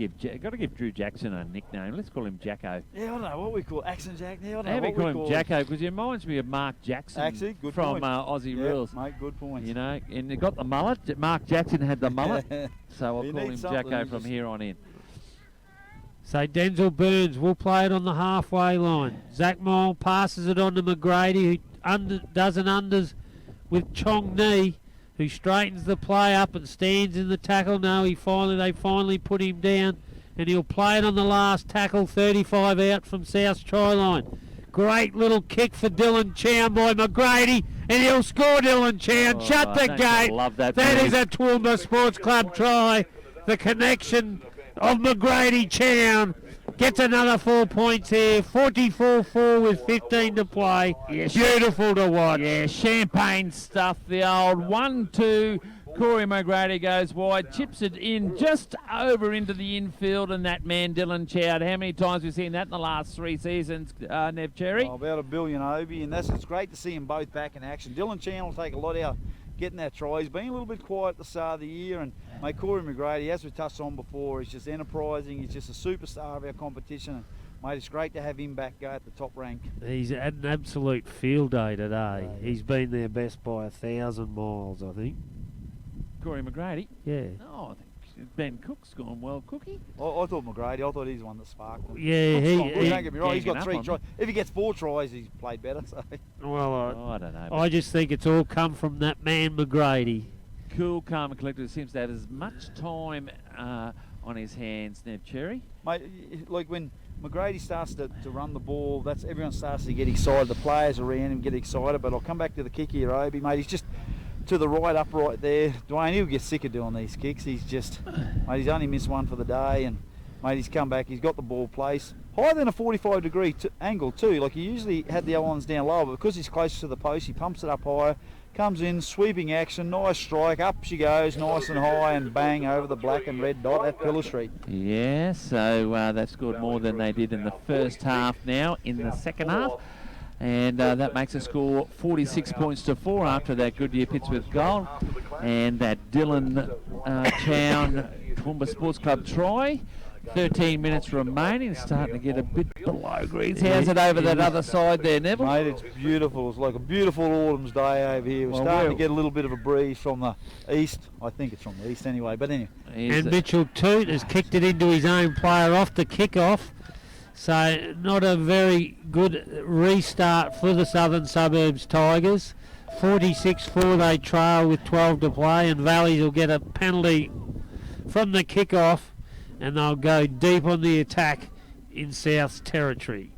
to give Drew Jackson a nickname. Let's call him Jacko. Yeah, I don't know what we call Accent Jack now. I don't know How what we call we him call Jacko? Because he reminds me of Mark Jackson Actually, good from point. Aussie Yeah, Rules. mate, good point. You know, and he got the mullet. Mark Jackson had the mullet, so I'll He call him needs something, Jacko he from just- here on in. So Denzel Burns will play it on the halfway line. Zach Mole passes it on to McGrady, who does an unders with Chong Ni, who straightens the play up and stands in the tackle. No, they finally put him down, and he'll play it on the last tackle, 35 out from South's try line. Great little kick for Dylan Chown by McGrady, and he'll score. Dylan Chown. Oh, Shut the don't you gate. love that That move? is a Toowoomba Sports Club try. The connection of McGrady Chown gets another 4 points here. 44-4 with 15 to play. Yes. Beautiful to watch. Yeah, champagne stuff. The old 1-2. Corey McGrady goes wide, chips it in just over into the infield, and that man Dylan Chown. How many times have we seen that in the last 3 seasons, Nev Cherry? Oh, about a billion, Obi, and it's great to see them both back in action. Dylan Chown will take a lot out getting that try. He's been a little bit quiet at the start of the year, and mate, Corey McGrady, as we touched on before, he's just enterprising. He's just a superstar of our competition, and mate, it's great to have him back go at the top rank. He's had an absolute field day today. He's been their best by 1,000 miles, I think. Corey McGrady? Yeah. Oh, I think Ben Cook's gone well, Cookie. I thought McGrady, I thought he's the one that sparked them. Yeah, Cook's gone good, he don't get me wrong, he's got ganging 3 up on tries. If he gets 4 tries, he's played better. So. well, Oh, I don't know. I just think it's all come from that man McGrady. Cool, calm and collected. Seems to have as much time on his hands, Nev Cherry. Mate, like when McGrady starts to run the ball, that's everyone starts to get excited. The players around him get excited. But I'll come back to the kick here, Obi, mate. He's just to the right, upright there. Dwayne, he'll get sick of doing these kicks. He's just, mate, he's only missed one for the day, and mate, he's come back. He's got the ball placed higher than a 45-degree angle too. Like he usually had the other ones down lower, but because he's closer to the post, he pumps it up higher. Comes in, sweeping action, nice strike, up she goes, nice and high, and bang over the black and red dot at Pillar Street. Yeah, so they've scored more than they did in the first half now in the second half. And that makes a score 46 points to 4 after that Goodyear Pittsworth goal. And that Dylan Chown Toowoomba Sports Club try. 13 minutes remaining, starting to get a bit below greens. How's it over that other side there, Neville? Mate, it's beautiful. It's like a beautiful autumn's day over here. We're Well, starting we're- to get a little bit of a breeze from the east. I think it's from the east anyway, but anyway. And Mitchell Toot has kicked it into his own player off the kick-off. So not a very good restart for the Southern Suburbs Tigers. 46-4 they trail with 12 to play, and Valleys will get a penalty from the kick-off, and they'll go deep on the attack in South's territory.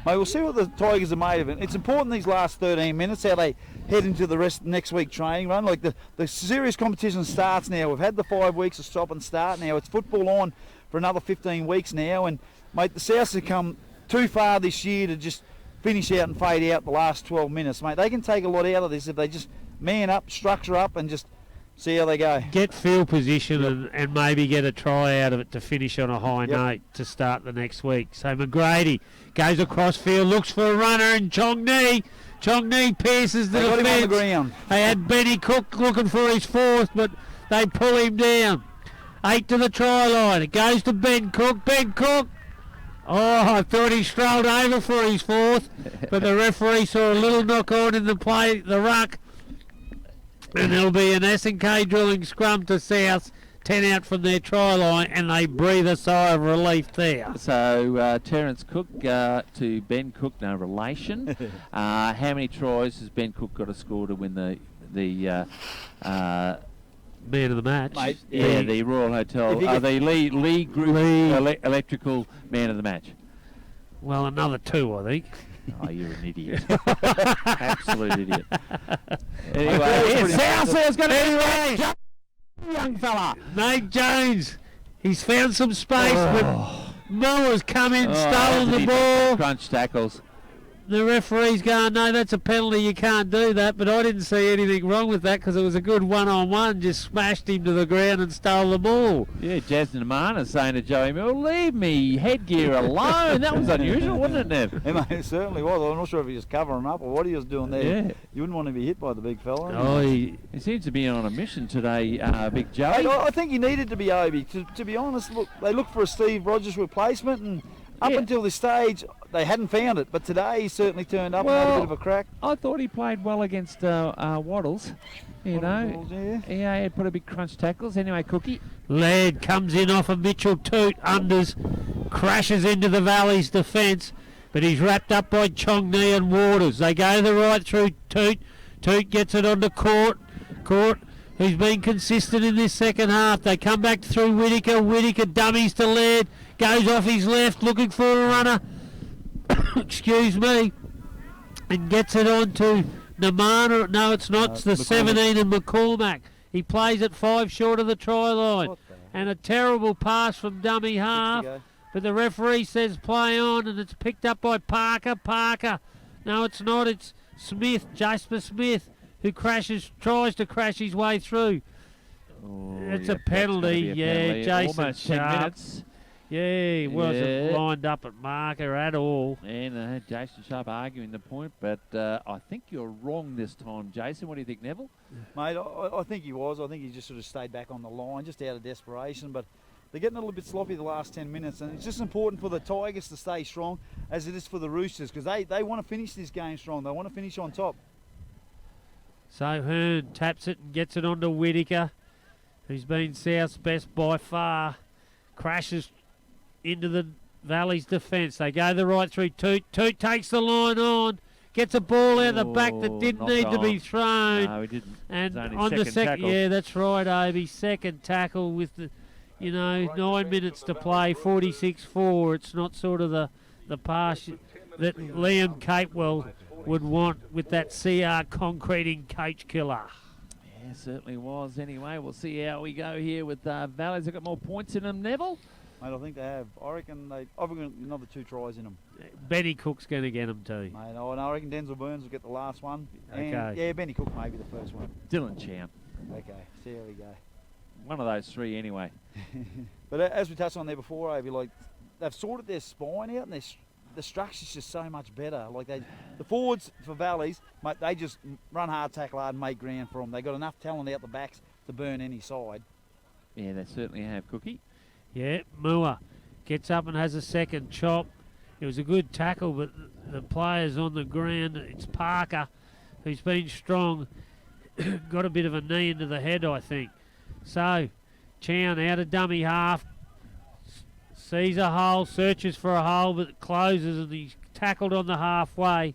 Mate, we'll see what the Tigers are made of it. It's important these last 13 minutes how they head into the rest next week training run. Like the serious competition starts now. We've had the 5 weeks of stop and start now. It's football on for another 15 weeks now. And mate, the Souths have come too far this year to just finish out and fade out the last 12 minutes. Mate, they can take a lot out of this if they just man up, structure up, and just see how they go. Get field position and maybe get a try out of it to finish on a high Yep. note to start the next week. So McGrady goes across field, looks for a runner, and Chong Ni pierces the They got him on the defence. ground. They had Benny Cook looking for his 4th, but they pull him down. 8 to the try line. It goes to Ben Cook. Ben Cook. Oh, I thought he strolled over for his 4th, but the referee saw a little knock on in the ruck. And there'll be an S&K drilling scrum to South, 10 out from their try line, and they breathe a sigh of relief there. So Terence Cook to Ben Cook, no relation. How many tries has Ben Cook got to score to win the Man of the match. Mate, yeah, the Royal Hotel, If he the Lee Group Electrical Man of the Match? Well, another 2, I think. Oh, you're an idiot. Absolute idiot. Anyway, Anyway, pretty South's going to be young fella. Nate Jones He's found some space, but Moa's come in, stolen the ball. Crunch tackles. The referee's going, no, that's a penalty, you can't do that. But I didn't see anything wrong with that because it was a good one-on-one, just smashed him to the ground and stole the ball. Yeah, Jasmine Amana saying to Joey Mill, leave me headgear alone. That was unusual, wasn't it, Nev? Yeah, mate, it certainly was. I'm not sure if he was covering up or what he was doing there. Yeah. You wouldn't want to be hit by the big fella. Oh, He seems to be on a mission today, Big Joey. Hey, I think he needed to be Obi. To be honest, look, they looked for a Steve Rogers replacement, and up until this stage, they hadn't found it. But today, he certainly turned up and had a bit of a crack. I thought he played well against Waddles. You know, Waddles, he put a big crunch tackles. Anyway, Cookie. Laird comes in off a Mitchell Toot, unders, crashes into the Valley's defence, but he's wrapped up by Chongney and Waters. They go the right through Toot. Toot gets it onto Court, who's been consistent in this second half. They come back through Whittaker. Whittaker dummies to Laird, goes off his left, looking for a runner. Excuse me, and gets it on to Namana. No, it's not. It's the 17 and McCormack. He plays it 5 short of the try line. And a terrible pass from dummy half. But the referee says play on, and it's picked up by Parker. No, it's not. It's Smith, Jasper Smith, who tries to crash his way through. It's a penalty. Jason Almost 10 Sharp. minutes. Yeah, he wasn't lined up at marker at all. And Jason Sharp arguing the point, but I think you're wrong this time, Jason. What do you think, Neville? Mate, I think he was. I think he just sort of stayed back on the line, just out of desperation. But they're getting a little bit sloppy the last 10 minutes, and it's just important for the Tigers to stay strong, as it is for the Roosters, because they want to finish this game strong. They want to finish on top. So Hearn taps it and gets it onto Whittaker, who's been South's best by far. Crashes into the Valley's defence. They go the right through Toot. Toot takes the line on, gets a ball out the back that didn't need to be thrown. No, he didn't. And It's only on the second, tackle. yeah, that's right, Obi. Second tackle with the, 9 minutes to play, 46-4. It's not sort of the pass that Liam Capewell would want with that CR concreting coach killer. Yeah, certainly was. Anyway, we'll see how we go here with Valleys. They've got more points in them, Neville. Mate, I think they have. I reckon I've got another 2 tries in them. Benny Cook's going to get them too. Mate, I reckon Denzel Burns will get the last one. Okay. And, yeah, Benny Cook maybe the first one. Dylan Chown. Okay, see how we go. One of those 3 anyway. But as we touched on there before, Avi, like they've sorted their spine out, and the structure's just so much better. Like the forwards for Valleys, mate, they just run hard, tackle hard, and make ground for them. They got enough talent out the backs to burn any side. Yeah, they certainly have, Cookie. Yeah, Mua gets up and has a second chop. It was a good tackle, but the players on the ground, it's Parker, who's been strong, got a bit of a knee into the head, I think. So, Chown out of dummy half, sees a hole, searches for a hole, but it closes, and he's tackled on the halfway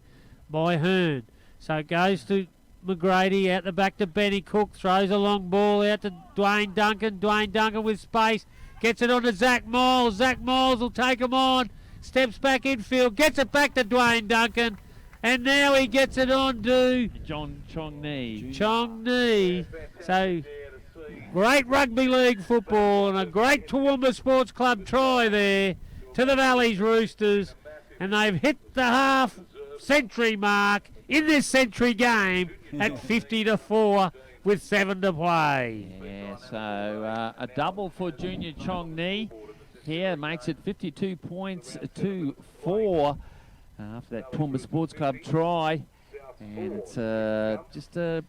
by Hearn. So it goes to McGrady, out the back to Benny Cook, throws a long ball out to Dwayne Duncan. Dwayne Duncan with space, gets it on to Zach Miles. Zach Miles will take him on, steps back infield, gets it back to Dwayne Duncan, and now he gets it on to John Chongney. So, great rugby league football and a great Toowoomba Sports Club try there to the Valleys Roosters, and they've hit the half-century mark in this century game at 50-4 with 7 to play. Yeah, so a double for Junior Chongney here makes it 52 points to 4 after that Toowoomba Sports Club try, and it's just the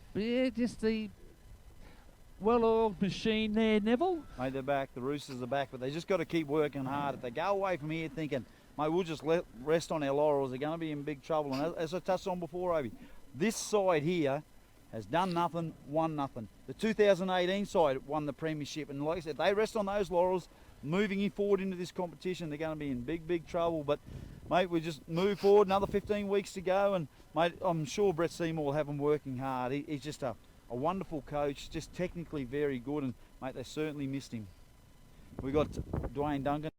well-oiled machine there, Neville. Mate, they're back. The Roosters are back, but they just got to keep working hard. If they go away from here thinking, mate, we'll just rest on our laurels, they're going to be in big trouble. And as I touched on before, Obi, this side here has done nothing, won nothing. The 2018 side won the premiership, and like I said, they rest on those laurels. Moving forward into this competition, they're going to be in big trouble. But, mate, we just move forward. Another 15 weeks to go, and, mate, I'm sure Brett Seymour will have them working hard. He's just a wonderful coach, just technically very good, and, mate, they certainly missed him. We got Dwayne Duncan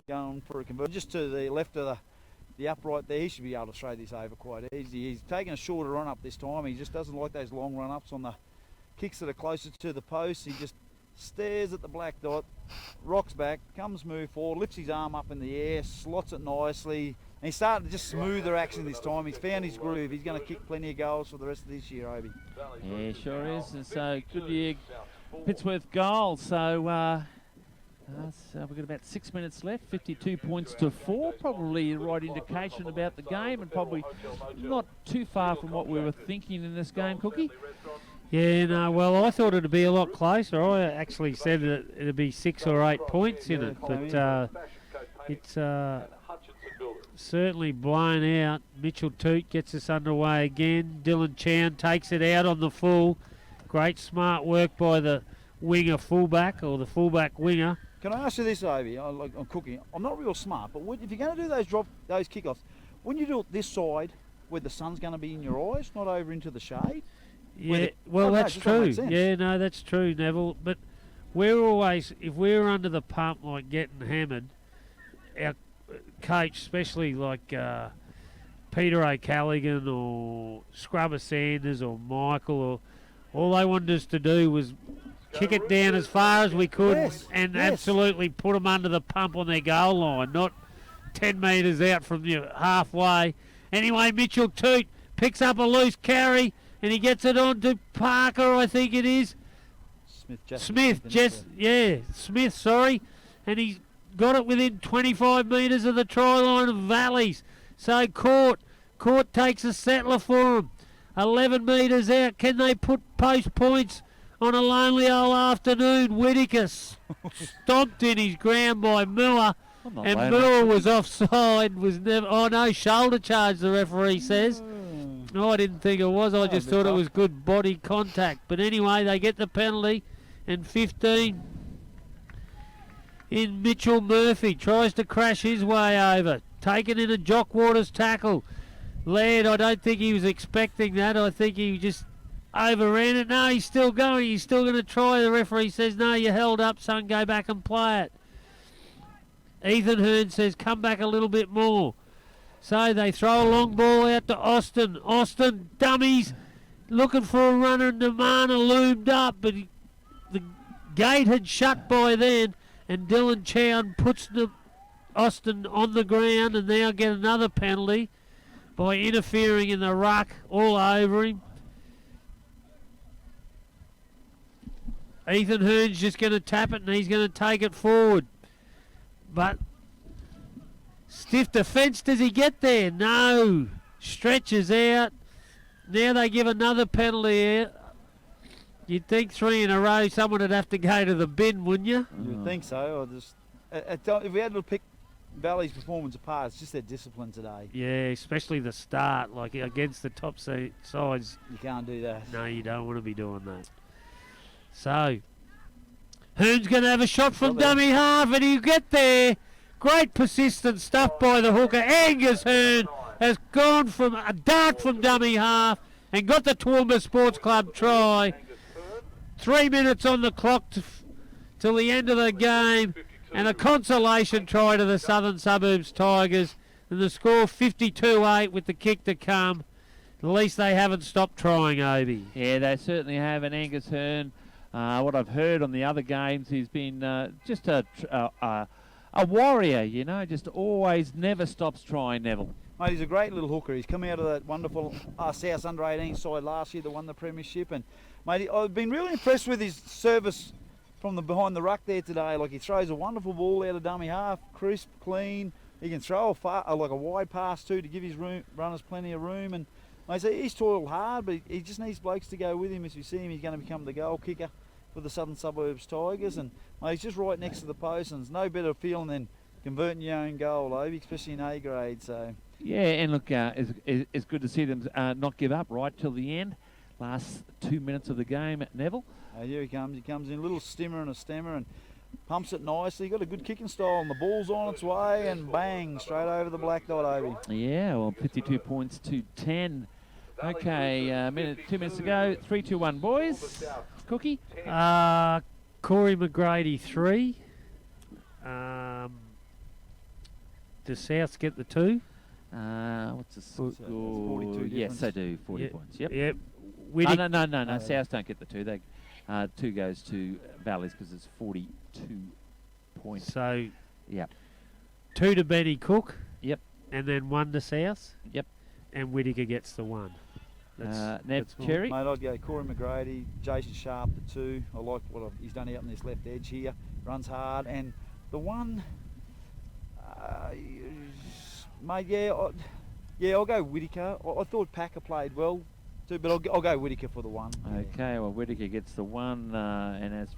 going for a conversion. Just to the left of the upright there, he should be able to throw this over quite easy. He's taking a shorter run up this time. He just doesn't like those long run ups on the kicks that are closer to the post. He just stares at the black dot, rocks back, comes move forward, lifts his arm up in the air, slots it nicely, and he's starting to just smoother action this time. He's found his groove. He's going to kick plenty of goals for the rest of this year, Obi. Yeah, sure is. And so good year, Pittsworth goal. So we've got about 6 minutes left, 52 points to 4. Probably the right indication about the game, and probably not too far from what we were thinking in this game, Cookie. Yeah, no, well, I thought it'd be a lot closer. I actually said that it'd be 6 or 8 points in it, but it's certainly blown out. Mitchell Toot gets us underway again. Dylan Chan takes it out on the full. Great smart work by the winger fullback, or the fullback winger. Can I ask you this, Obi? I'm cooking. I'm not real smart, but if you're going to do those kickoffs, wouldn't you do it this side where the sun's going to be in your eyes, not over into the shade? Yeah, well, that's true. Yeah, no, that's true, Neville. But we're always, if we're under the pump, like getting hammered, our coach, especially like Peter O'Callaghan or Scrubber Sanders or Michael, or all they wanted us to do was kick it down as far as we could and absolutely put them under the pump on their goal line, not 10 metres out from you halfway. Anyway, Mitchell Toot picks up a loose carry and he gets it on to Parker, I think it is. Smith, sorry. And he's got it within 25 metres of the try line of Valleys. So Court takes a settler for him. 11 metres out. Can they put post points on a lonely old afternoon? Whittaker stomped in his ground by Miller. And Miller was offside. Shoulder charge, the referee says. No, I didn't think it was. I just thought it was good body contact. But anyway, they get the penalty. And 15 in Mitchell Murphy. Tries to crash his way over. Taken in a Jock Waters tackle. Laird, I don't think he was expecting that. I think he just overran it. No, he's still going. He's still going to try. The referee says, no, you're held up, son. Go back and play it. Ethan Hearn says, come back a little bit more. So they throw a long ball out to Austin. Austin dummies, looking for a runner, and Namana loomed up, but the gate had shut by then, and Dylan Chown puts Austin on the ground, and now get another penalty by interfering in the ruck all over him. Ethan Hearn's just going to tap it, and he's going to take it forward. But stiff defence, does he get there? No. Stretches out. Now they give another penalty out. You'd think 3 in a row, someone would have to go to the bin, wouldn't you? You'd think so. If we had to pick Valley's performance apart, it's just their discipline today. Yeah, especially the start, like against the top sides. You can't do that. No, you don't want to be doing that. So, Hearn's going to have a shot from dummy half, and he'll get there. Great persistent stuff by the hooker. Angus Hearn has gone from a dart from dummy half and got the Toowoomba Sports Club try. 3 minutes on the clock till the end of the game, and a consolation try to the Southern Suburbs Tigers. And the score 52-8 with the kick to come. At least they haven't stopped trying, Obi. Yeah, they certainly have. And Angus Hearn, what I've heard on the other games, he's been just a warrior, you know, just always never stops trying, Neville. Mate, he's a great little hooker. He's come out of that wonderful South under-18 side last year that won the premiership. And, mate, I've been really impressed with his service from behind the ruck there today. Like, he throws a wonderful ball out of dummy half, crisp, clean. He can throw a wide pass too to give his runners plenty of room. And, mate, he's toiled hard, but he just needs blokes to go with him. As you see him, he's going to become the goal kicker for the Southern Suburbs Tigers. And, mate, he's just right next to the post, and there's no better feeling than converting your own goal, especially in A grade. So yeah, and look, it's good to see them not give up right till the end. Last 2 minutes of the game at Neville. Here he comes. He comes in a little stimmer and a stemmer and pumps it nicely. Got a good kicking style, and the ball's on its way, and bang, straight over the black dot, Obi. Yeah, well, 52 points to 10. Okay, 2 minutes to go. 3, 2, 1, boys. Cookie? Corey McGrady 3. Does Souths get the 2? What's the score? 42 yes, they do. 40 points. Yep. Yep. No. Souths don't get the 2. They 2 goes to Valleys because it's 42 points. So Yep. 2 to Benny Cook. Yep. And then 1 to South. Yep. And Whittaker gets the 1. Nev that's all. Cherry. Mate, I'd go Corey McGrady, Jason Sharp, the 2. I like what he's done out on this left edge here. Runs hard. And the 1, mate, I'll go Whittaker. I thought Packer played well too, but I'll go Whittaker for the 1. Okay, well, Whittaker gets the 1, and as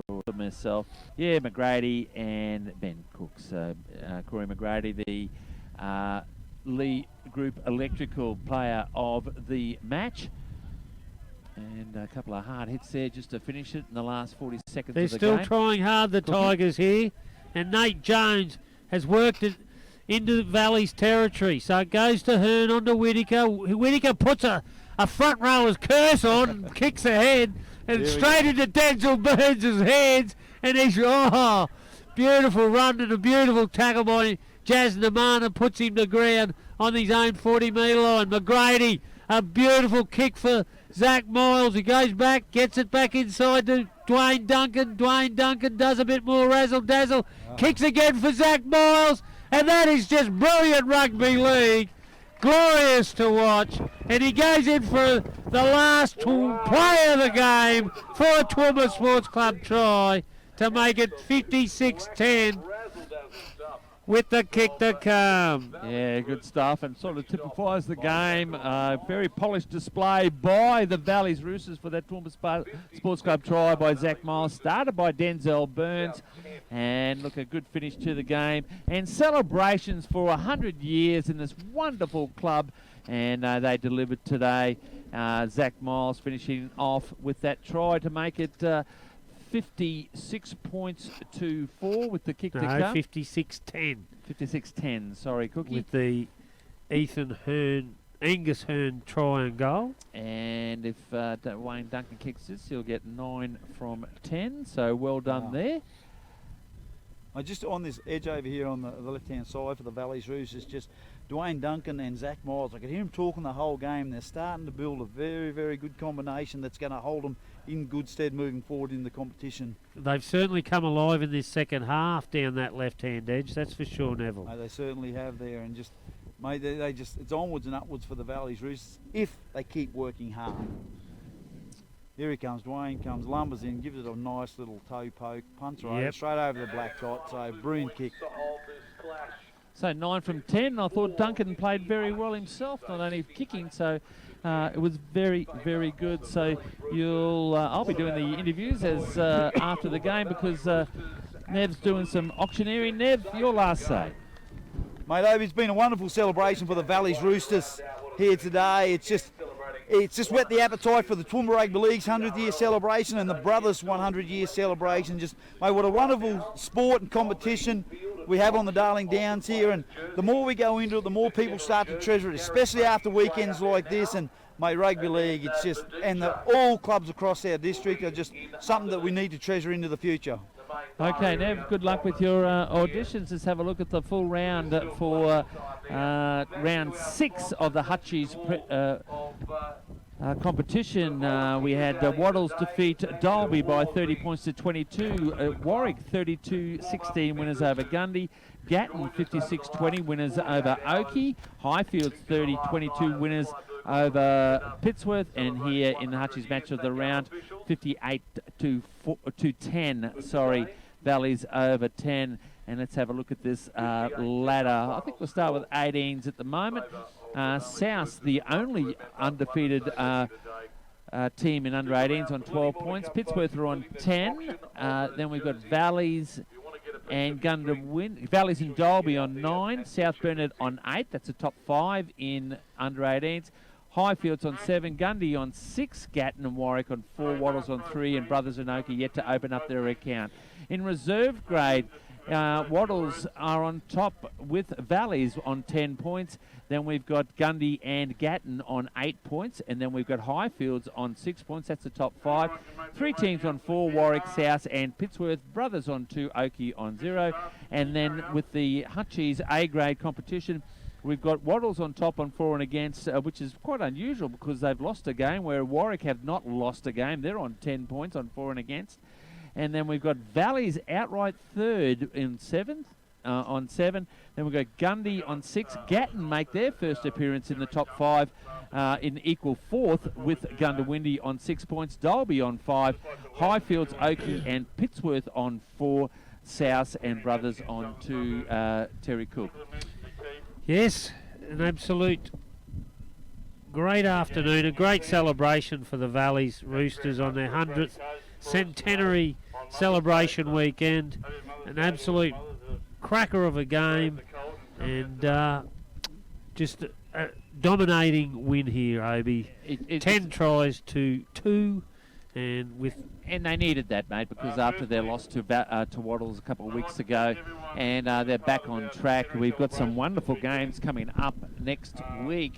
for myself, yeah, McGrady and Ben Cook. So Corey McGrady, the Lee Group Electrical player of the match. And a couple of hard hits there just to finish it in the last 40 seconds They're of the still game. trying hard, the Tigers here. And Nate Jones has worked it into the Valley's territory. So it goes to Hearn on to Whittaker. Whittaker puts a front rower's curse on and kicks ahead and straight into Denzel Burns' hands. And he's, beautiful run and a beautiful tackle by Jazz Namana, puts him to ground on his own 40-metre line. McGrady, a beautiful kick for Zach Miles. He goes back, gets it back inside to Dwayne Duncan. Dwayne Duncan does a bit more razzle-dazzle. Kicks again for Zach Miles. And that is just brilliant rugby league. Glorious to watch. And he goes in for the last play of the game for a Toowoomba Sports Club try to make it 56-10 with the kick to come. Yeah, good stuff, and sort of typifies the game. Very polished display by the Valleys Roosters for that Toowoomba Sports Club try by Zach Miles. Started by Denzel Burns, and look, a good finish to the game. And celebrations for 100 years in this wonderful club, and they delivered today. Zach Miles finishing off with that try to make it 56 points to 4 with the kick to come. 56-10. 56-10, sorry, Cookie. With the Angus Hearn try and goal. And if Wayne Duncan kicks this, he'll get 9 from 10. So well done there. Just on this edge over here on the left-hand side for the Valleys Roosters, just Dwayne Duncan and Zach Miles. I could hear him talking the whole game. They're starting to build a very, very good combination that's going to hold them in good stead moving forward in the competition. They've certainly come alive in this second half down that left-hand edge, that's for sure, Neville. They certainly have there, and just, mate, they just, it's onwards and upwards for the Valleys Roosters if they keep working hard. Here he comes, Dwayne comes, lumbers in, gives it a nice little toe poke, punts over, straight over the black dot, so brilliant kick. So 9 from 10. I thought Duncan played very well himself, not only kicking, so it was very, very good. So I'll be doing the interviews as after the game because Nev's doing some auctioneering. Nev, your last say. Mate, it's been a wonderful celebration for the Valleys Roosters here today. It's just whet the appetite for the Toowoomba Rugby League's 100th year celebration and the Brothers 100 year celebration. Just, mate, what a wonderful sport and competition we have on the Darling Downs here, and the more we go into it, the more people start to treasure it, especially after weekends like this. And mate, rugby league, it's just, and all clubs across our district are just something that we need to treasure into the future. Okay, Nev, good luck with your auditions. Let's have a look at the full round for round 6 of the Hutchies competition. We had Waddles defeat Dalby by 30 points to 22. Warwick 32-16 winners over Gundy. Gatton 56-20 winners over Oakey. Highfields 30-22 winners over Pittsworth. And here in the Hutchies match of the round, 58 to 10. Sorry, Valleys over 10. And let's have a look at this ladder. I think we'll start with 18s at the moment. South, the only undefeated team in under 18s on 12 points. Pittsworth are on 10. Then we've got Valleys and Valleys and Dalby on 9. South Bernard on 8. That's the top 5 in under 18s. Highfields on 7, Gundy on 6, Gatton and Warwick on 4, Waddles on 3, and Brothers and Oakey yet to open up their account. In reserve grade, Waddles are on top with Valleys on 10 points. Then we've got Gundy and Gatton on 8 points. And then we've got Highfields on 6 points. That's the top 5. 3 teams on 4, Warwick, South and Pittsworth. Brothers on 2, Oakey on 0. And then with the Hutchies A-grade competition, We've got Wattles on top on for and against, which is quite unusual because they've lost a game, where Warwick have not lost a game. They're on 10 points on for and against. And then we've got Valleys outright third in seventh. On 7. Then we've got Gundy on 6. Gatton make their first appearance in the top 5 in equal 4th with Gundawindi on 6 points. Dalby on 5. Highfields, Oakey and Pittsworth on 4. South and Brothers on 2. Terry Cook. Yes, an absolute great afternoon, a great celebration for the Valleys Roosters on their 100th centenary celebration weekend. An absolute cracker of a game, and just a dominating win here, Obi. 10 tries to 2, and they needed that, mate, because after their loss to Wattles a couple of weeks ago, and they're back on track. We've got some wonderful games coming up next week.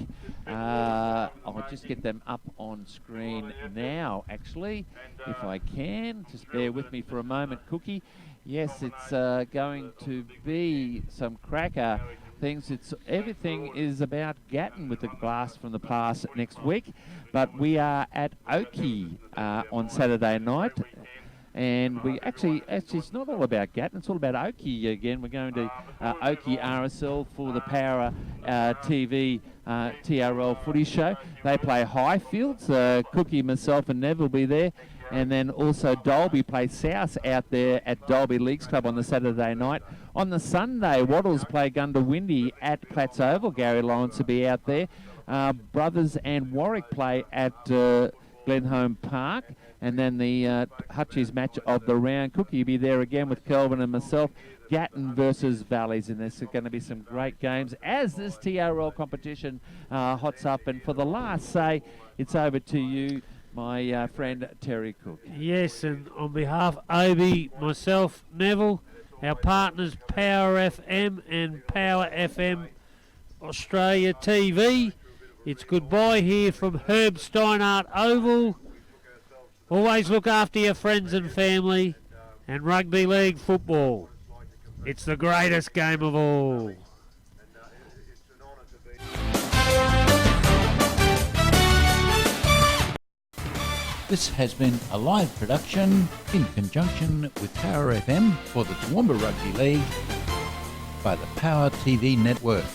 I'll just get them up on screen now, actually, if I can. Just bear with me for a moment, Cookie. Yes, it's going to be some cracker things. Everything is about Gatton with the blast from the past next week, but we are at Oakey on Saturday night, and we actually it's not all about Gatton. It's all about Oakey again. We're going to Oakey RSL for the Power TV TRL footy show. They play Highfields. Cookie, myself, and Nev will be there. And then also Dalby play South out there at Dalby Leagues Club on the Saturday night. On the Sunday, Wattles play Gundawindi at Platts Oval. Gary Lawrence will be out there. Brothers and Warwick play at Glenholme Park. And then the Hutchies match of the round. Cookie will be there again with Kelvin and myself. Gatton versus Valleys, and there's going to be some great games as this TRL competition hots up. And for the last say, it's over to you, my friend Terry Cook. Yes, and on behalf of Obi, myself, Neville, our partners Power FM and Power FM Australia TV, it's goodbye here from Herb Steinhardt Oval. Always look after your friends and family, and rugby league football. It's the greatest game of all. This has been a live production in conjunction with Power FM for the Toowoomba Rugby League by the Power TV Network.